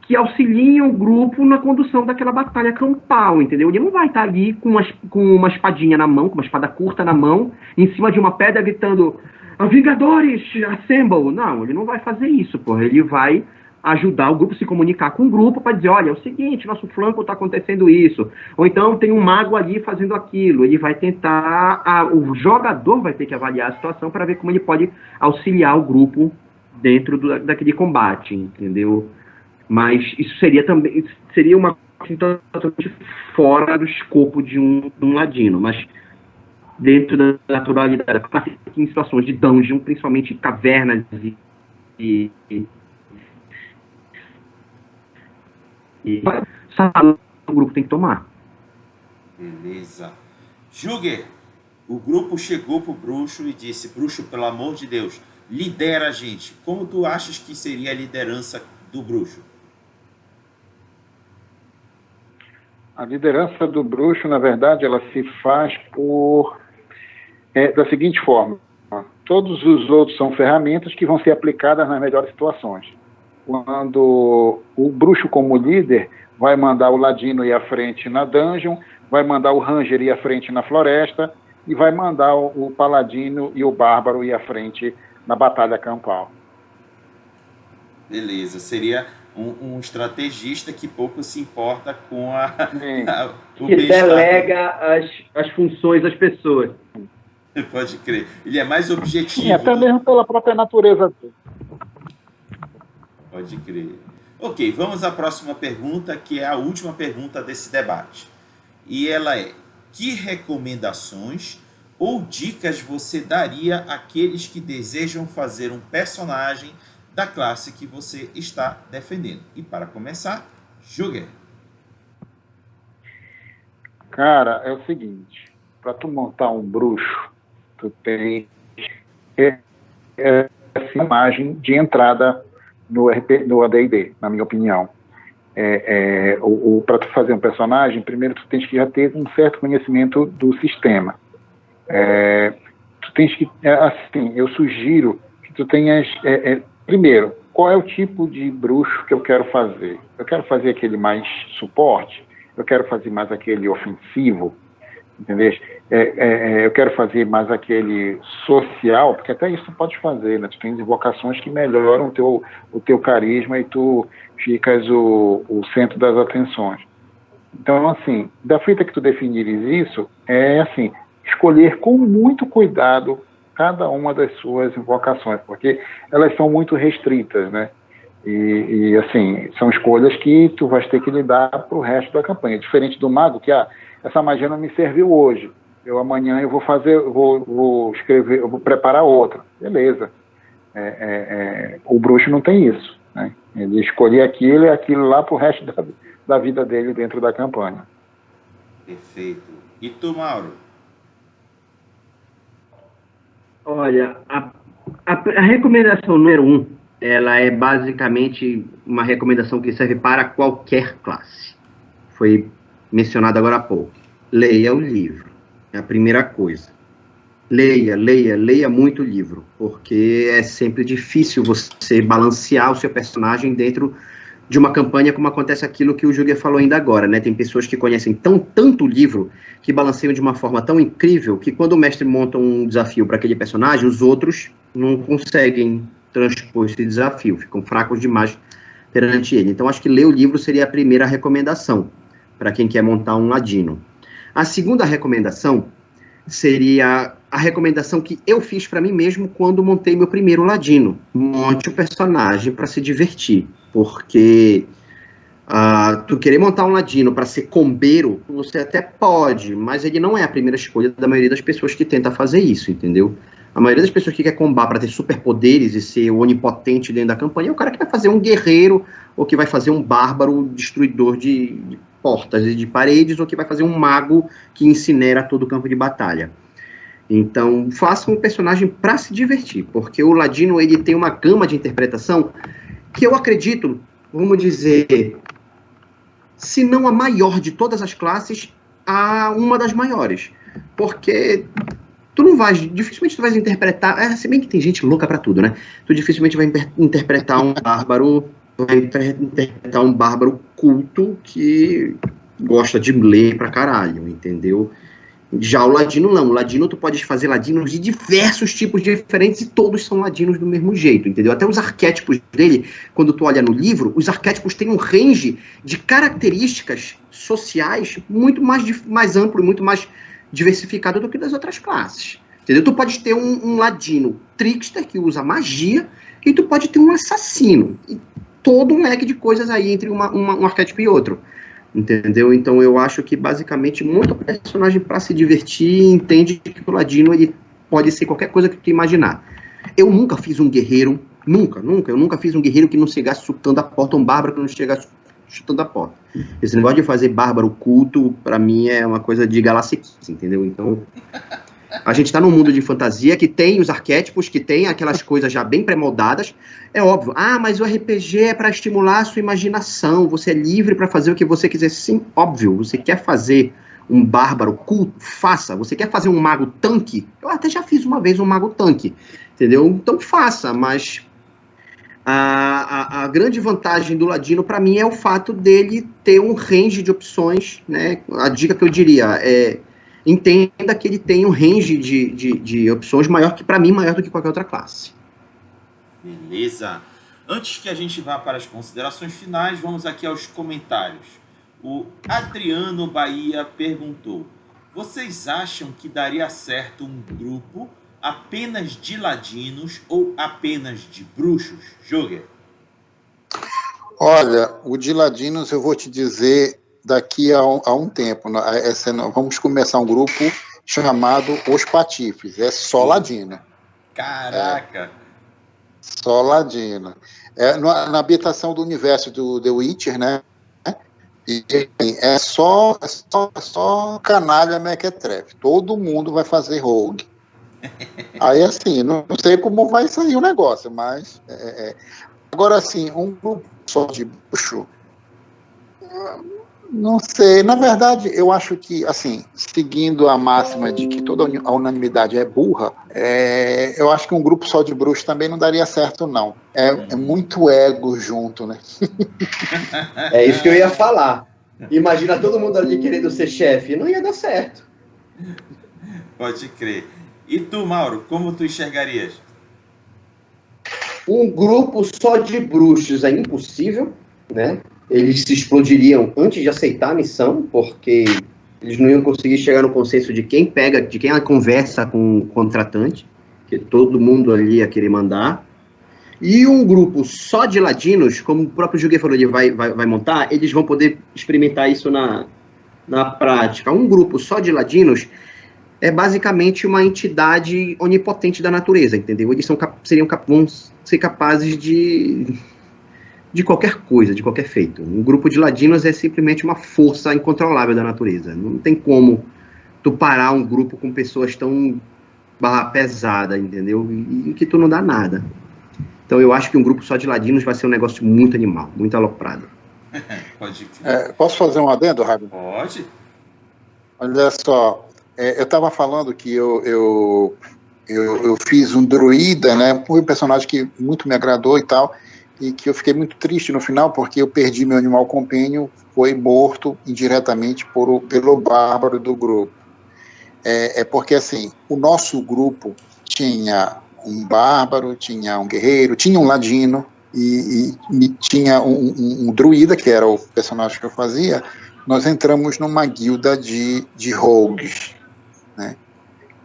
que auxiliem o grupo na condução daquela batalha campal, entendeu? Ele não vai estar ali com uma espadinha na mão, com uma espada curta na mão, em cima de uma pedra gritando Vingadores, assemble! Não, ele não vai fazer isso, porra. Ele vai ajudar o grupo a se comunicar com o grupo para dizer, olha, é o seguinte, nosso flanco está acontecendo isso. Ou então tem um mago ali fazendo aquilo. Ele vai tentar, o jogador vai ter que avaliar a situação para ver como ele pode auxiliar o grupo dentro daquele combate, entendeu? Mas isso seria uma coisa totalmente fora do escopo de um ladino, mas dentro da naturalidade, em situações de dungeon, principalmente cavernas e o grupo tem que tomar. Beleza. Júger, o grupo chegou pro bruxo e disse, bruxo, pelo amor de Deus, lidera a gente. Como tu achas que seria a liderança do bruxo? A liderança do bruxo, na verdade, ela se faz da seguinte forma. Todos os outros são ferramentas que vão ser aplicadas nas melhores situações. Quando o bruxo, como líder, vai mandar o ladino ir à frente na dungeon, vai mandar o ranger ir à frente na floresta e vai mandar o paladino e o bárbaro ir à frente na batalha campal. Beleza, seria um estrategista que pouco se importa com o que delega as funções às pessoas. Pode crer. Ele é mais objetivo. Sim, até mesmo pela própria natureza dele. Pode crer. Ok, vamos à próxima pergunta, que é a última pergunta desse debate. E ela é, que recomendações ou dicas você daria àqueles que desejam fazer um personagem da classe que você está defendendo? E para começar, Júger. Cara, é o seguinte, para tu montar um bruxo, tu tem essa imagem de entrada no AD&D, na minha opinião. Para tu fazer um personagem, primeiro tu tens que já ter um certo conhecimento do sistema. Tu tens que, assim, eu sugiro que tu tenhas, primeiro, qual é o tipo de bruxo que eu quero fazer? Eu quero fazer aquele mais suporte? Eu quero fazer mais aquele ofensivo? Entendeu? Eu quero fazer mais aquele social, porque até isso tu pode fazer, né? Tu tens invocações que melhoram o teu carisma e tu ficas o centro das atenções. Então, assim, da feita que tu definires isso, assim, escolher com muito cuidado cada uma das suas invocações, porque elas são muito restritas, né? E assim, são escolhas que tu vais ter que lidar para o resto da campanha. Diferente do mago, que essa magia não me serviu hoje. Amanhã eu vou escrever, eu vou preparar outra. Beleza. O bruxo não tem isso, né? Ele escolher aquilo e aquilo lá para o resto da vida dele dentro da campanha. Perfeito. E tu, Mauro? Olha, a recomendação número 1, ela é basicamente uma recomendação que serve para qualquer classe. Foi mencionado agora há pouco. Leia o livro. É a primeira coisa. Leia muito o livro, porque é sempre difícil você balancear o seu personagem dentro de uma campanha, como acontece aquilo que o Júlia falou ainda agora, né? Tem pessoas que conhecem tanto o livro, que balanceiam de uma forma tão incrível, que quando o mestre monta um desafio para aquele personagem, os outros não conseguem transpor esse desafio, ficam fracos demais perante ele. Então, acho que ler o livro seria a primeira recomendação para quem quer montar um ladino. A segunda recomendação seria a recomendação que eu fiz para mim mesmo quando montei meu primeiro ladino. Monte o personagem para se divertir, porque tu querer montar um ladino para ser combeiro, você até pode, mas ele não é a primeira escolha da maioria das pessoas que tenta fazer isso, entendeu? A maioria das pessoas que quer combar para ter superpoderes e ser onipotente dentro da campanha é o cara que vai fazer um guerreiro, ou que vai fazer um bárbaro destruidor de portas e de paredes, ou que vai fazer um mago que incinera todo o campo de batalha. Então, faça um personagem para se divertir, porque o ladino ele tem uma gama de interpretação que eu acredito, vamos dizer, se não a maior de todas as classes, a uma das maiores. Porque dificilmente tu vais interpretar, se bem que tem gente louca para tudo, né? Tu dificilmente vai interpretar um bárbaro, culto que gosta de ler pra caralho, entendeu? Já o ladino não. O ladino tu pode fazer ladinos de diversos tipos diferentes e todos são ladinos do mesmo jeito, entendeu? Até os arquétipos dele, quando tu olha no livro, os arquétipos têm um range de características sociais muito mais amplo e muito mais diversificado do que das outras classes, entendeu? Tu pode ter um ladino trickster que usa magia e tu pode ter um assassino. E todo um leque de coisas aí entre um arquétipo e outro. Entendeu? Então eu acho que basicamente monta o personagem para se divertir e entende que o ladino ele pode ser qualquer coisa que tu imaginar. Eu nunca fiz um guerreiro, eu nunca fiz um guerreiro que não chegasse chutando a porta, um bárbaro que não chegasse chutando a porta. Esse negócio de fazer bárbaro culto, para mim é uma coisa de galaxiquice, entendeu? Então a gente está num mundo de fantasia que tem os arquétipos, que tem aquelas coisas já bem pré-moldadas. É óbvio. Mas o RPG é para estimular a sua imaginação. Você é livre para fazer o que você quiser. Sim, óbvio. Você quer fazer um bárbaro culto? Faça. Você quer fazer um mago tanque? Eu até já fiz uma vez um mago tanque. Entendeu? Então faça. Mas a grande vantagem do ladino, para mim, é o fato dele ter um range de opções, né? A dica que eu diria é: entenda que ele tem um range de opções maior que, para mim, maior do que qualquer outra classe. Beleza. Antes que a gente vá para as considerações finais, vamos aqui aos comentários. O Adriano Bahia perguntou: vocês acham que daria certo um grupo apenas de ladinos ou apenas de bruxos? Joger? Olha, o de ladinos eu vou te dizer daqui a um tempo. Vamos começar um grupo chamado Os Patifes. É só ladino. Caraca! Só ladino. Na habitação do universo do The Witcher, né? E é só canalha mequetrefe. Todo mundo vai fazer rogue. Aí, assim, não sei como vai sair o negócio, mas... Agora, assim, um grupo só de bruxo... Não sei, na verdade, eu acho que, assim, seguindo a máxima de que toda a unanimidade é burra, eu acho que um grupo só de bruxos também não daria certo, não. É muito ego junto, né? É isso que eu ia falar. Imagina todo mundo ali querendo ser chefe, não ia dar certo. Pode crer. E tu, Mauro, como tu enxergarias? Um grupo só de bruxos é impossível, né? Eles se explodiriam antes de aceitar a missão, porque eles não iam conseguir chegar no consenso de quem conversa com o contratante, que todo mundo ali ia querer mandar. E um grupo só de ladinos, como o próprio Juguei falou, ele vai montar, eles vão poder experimentar isso na prática. Um grupo só de ladinos é basicamente uma entidade onipotente da natureza, entendeu? Eles vão ser capazes de qualquer coisa, de qualquer feito. Um grupo de ladinos é simplesmente uma força incontrolável da natureza. Não tem como tu parar um grupo com pessoas tão barra pesada, entendeu? E que tu não dá nada. Então eu acho que um grupo só de ladinos vai ser um negócio muito animal, muito aloprado. Pode. Posso fazer um adendo, Rabi? Pode. Olha só, eu estava falando que eu fiz um druida, né? Um personagem que muito me agradou e tal, e que eu fiquei muito triste no final, porque eu perdi meu animal companion, foi morto indiretamente pelo bárbaro do grupo. Porque, assim, o nosso grupo tinha um bárbaro, tinha um guerreiro, tinha um ladino, e tinha um druida, que era o personagem que eu fazia. Nós entramos numa guilda de rogues, né?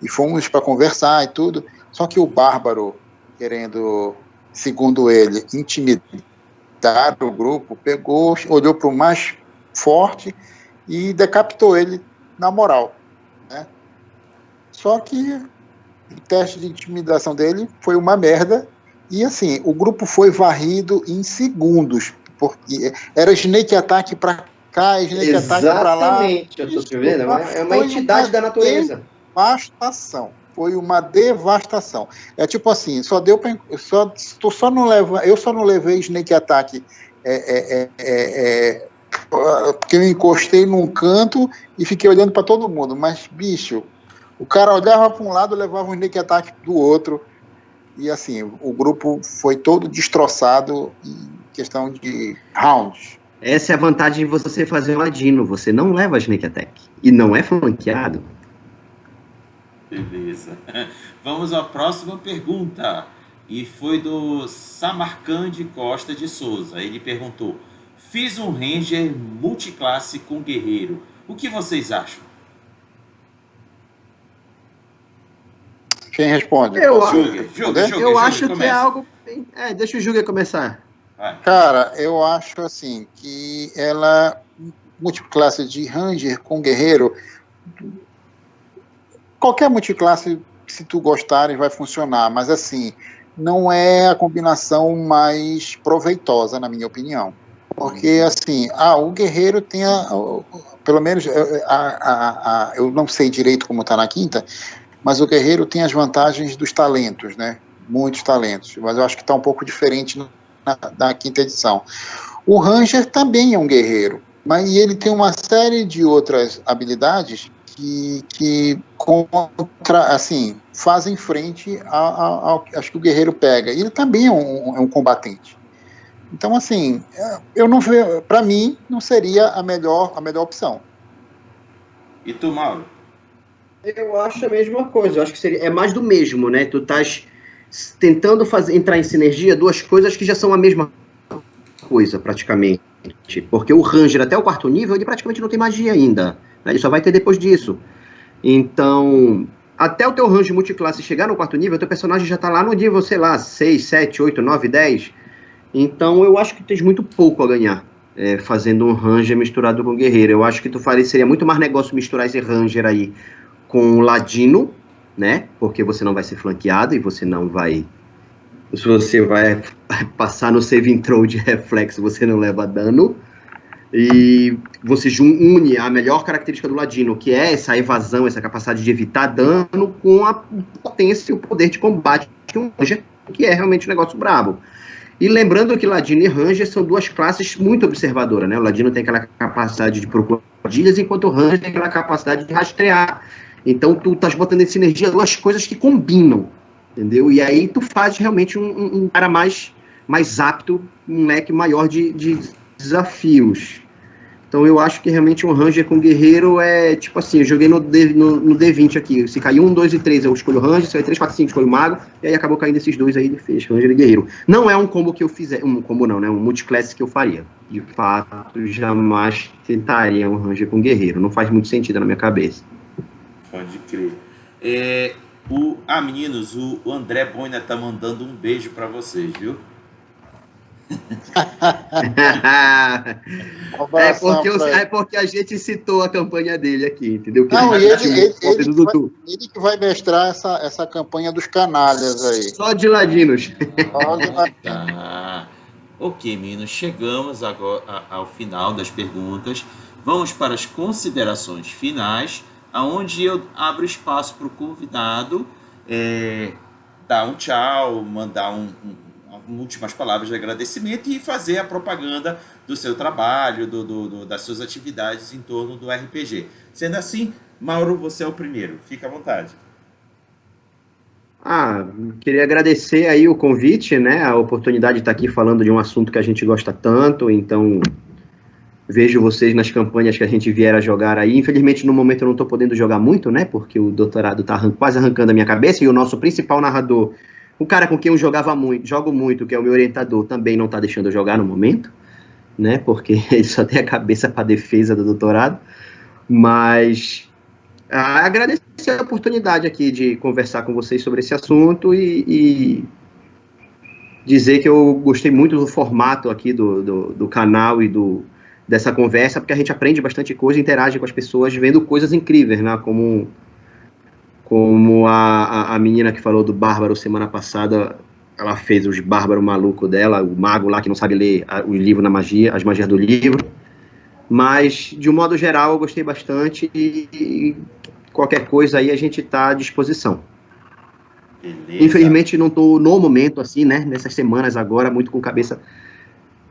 E fomos para conversar e tudo, só que o bárbaro, querendo, segundo ele, intimidar o grupo, pegou, olhou para o mais forte e decapitou ele na moral, né? Só que o teste de intimidação dele foi uma merda, e assim, o grupo foi varrido em segundos, porque era snake attack para cá, snake attack para lá. Exatamente, eu estou vendo, é uma entidade da natureza. Devastação. Foi uma devastação. É tipo assim, eu só não levei snake attack porque eu encostei num canto e fiquei olhando para todo mundo, mas bicho, o cara olhava para um lado, levava um snake attack do outro, e assim, o grupo foi todo destroçado em questão de rounds. Essa é a vantagem de você fazer um ladino, você não leva snake attack e não é flanqueado. Beleza. Vamos à próxima pergunta. E foi do Samarcande Costa de Souza. Ele perguntou: fiz um Ranger multiclasse com guerreiro. O que vocês acham? Quem responde? Eu acho que é algo... deixa o Júlia começar. Vai. Cara, eu acho assim que ela, multiclasse de Ranger com guerreiro, qualquer multiclasse, se tu gostares, vai funcionar, mas assim, não é a combinação mais proveitosa, na minha opinião. Porque assim, o guerreiro tem pelo menos, eu não sei direito como está na quinta, mas o guerreiro tem as vantagens dos talentos, né? Muitos talentos, mas eu acho que está um pouco diferente na quinta edição. O Ranger também é um guerreiro, mas ele tem uma série de outras habilidades que fazem frente ao que o guerreiro pega. E ele também é um combatente. Então, assim, eu não vejo, para mim, não seria a melhor opção. E tu, Mauro? Eu acho a mesma coisa, eu acho que é mais do mesmo, né? Tu estás tentando entrar em sinergia duas coisas que já são a mesma coisa, praticamente. Porque o Ranger até o 4º nível, ele praticamente não tem magia ainda. Né? Ele só vai ter depois disso. Então, até o teu Ranger multiclasse chegar no 4º nível, teu personagem já está lá no nível, sei lá, 6, 7, 8, 9, 10. Então, eu acho que tens muito pouco a ganhar fazendo um Ranger misturado com guerreiro. Eu acho que seria muito mais negócio misturar esse Ranger aí com o ladino, né? Porque você não vai ser flanqueado e você não vai... Se você vai passar no saving throw de reflexo, você não leva dano. E você une a melhor característica do ladino, que é essa evasão, essa capacidade de evitar dano, com a potência e o poder de combate de um Ranger, que é realmente um negócio brabo. E lembrando que Ladino e Ranger são duas classes muito observadoras, né? O Ladino tem aquela capacidade de procurar armadilhas, enquanto o Ranger tem aquela capacidade de rastrear. Então, tu estás botando em sinergia duas coisas que combinam, entendeu? E aí tu faz realmente um cara mais apto, um leque maior de desafios. Então, eu acho que realmente um Ranger com guerreiro é, tipo assim, eu joguei no D20 aqui, se caiu 1, 2 e 3, eu escolho o Ranger, se caiu 3, 4, 5, escolho o Mago, e aí acabou caindo esses dois aí, ele fez Ranger e guerreiro. Não é um combo que eu fizer, um combo não, né, um multiclass que eu faria. De fato, jamais tentaria um Ranger com guerreiro, não faz muito sentido na minha cabeça. Pode crer. Meninos, o André Boina tá mandando um beijo pra vocês, viu? porque a gente citou a campanha dele aqui, entendeu? Não, ele que vai mestrar essa campanha dos canalhas aí. Só de ladinos. Tá. Ok, meninos, chegamos agora ao final das perguntas. Vamos para as considerações finais, aonde eu abro espaço para o convidado dar um tchau, mandar últimas palavras de agradecimento e fazer a propaganda do seu trabalho, das suas atividades em torno do RPG. Sendo assim, Mauro, você é o primeiro. Fica à vontade. Queria agradecer aí o convite, né, a oportunidade de estar aqui falando de um assunto que a gente gosta tanto, então vejo vocês nas campanhas que a gente vier a jogar aí. Infelizmente, no momento eu não estou podendo jogar muito, né, porque o doutorado está quase arrancando a minha cabeça, e o nosso principal narrador, o cara com quem eu jogo muito, que é o meu orientador, também não está deixando eu jogar no momento, né, porque ele só tem a cabeça para defesa do doutorado, mas agradecer a oportunidade aqui de conversar com vocês sobre esse assunto e dizer que eu gostei muito do formato aqui do canal e dessa conversa, porque a gente aprende bastante coisa, interage com as pessoas, vendo coisas incríveis, né? Como a menina que falou do Bárbaro semana passada, ela fez os bárbaros malucos dela, o mago lá que não sabe ler o livro na magia, as magias do livro. Mas, de um modo geral, eu gostei bastante e qualquer coisa aí a gente está à disposição. Beleza. Infelizmente não estou no momento assim, né, nessas semanas agora, muito com cabeça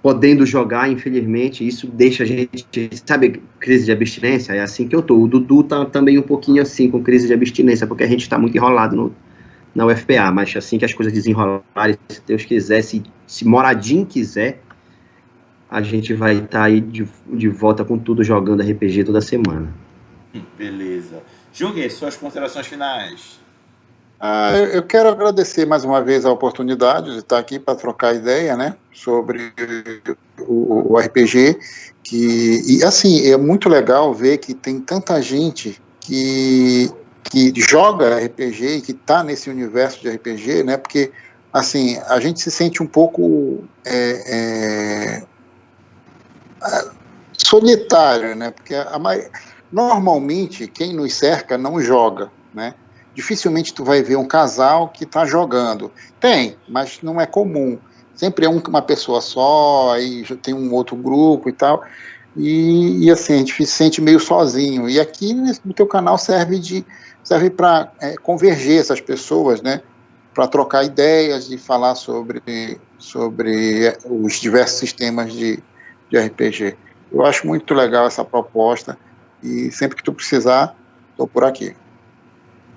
podendo jogar, infelizmente, isso deixa a gente, sabe, crise de abstinência, é assim que eu tô. O Dudu tá também um pouquinho assim, com crise de abstinência, porque a gente está muito enrolado na UFPA, mas assim que as coisas desenrolarem, se Deus quiser, se Moradinho quiser, a gente vai estar aí de volta com tudo, jogando RPG toda semana. Beleza. Jugue, suas considerações finais. Eu quero agradecer mais uma vez a oportunidade de estar aqui para trocar ideia, né, sobre o RPG, e assim, é muito legal ver que tem tanta gente que joga RPG e que está nesse universo de RPG, né, porque assim, a gente se sente um pouco solitário, né, porque normalmente quem nos cerca não joga, né. Dificilmente tu vai ver um casal que está jogando. Tem, mas não é comum. Sempre é uma pessoa só, aí já tem um outro grupo e tal. E assim, a gente se sente meio sozinho. E aqui no teu canal serve para converger essas pessoas, né? Para trocar ideias e falar sobre os diversos sistemas de RPG. Eu acho muito legal essa proposta e sempre que tu precisar, estou por aqui.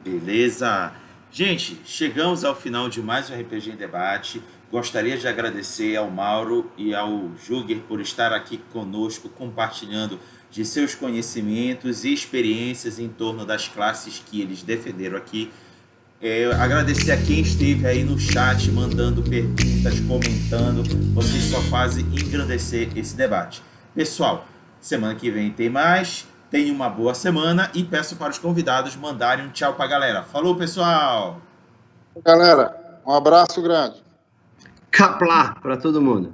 Beleza. Gente, chegamos ao final de mais um RPG em Debate. Gostaria de agradecer ao Mauro e ao Juger por estar aqui conosco, compartilhando de seus conhecimentos e experiências em torno das classes que eles defenderam aqui. Agradecer a quem esteve aí no chat, mandando perguntas, comentando. Vocês só fazem engrandecer esse debate. Pessoal, semana que vem tem mais. Tenha uma boa semana e peço para os convidados mandarem um tchau para a galera. Falou, pessoal! Galera, um abraço grande. Caplá para todo mundo.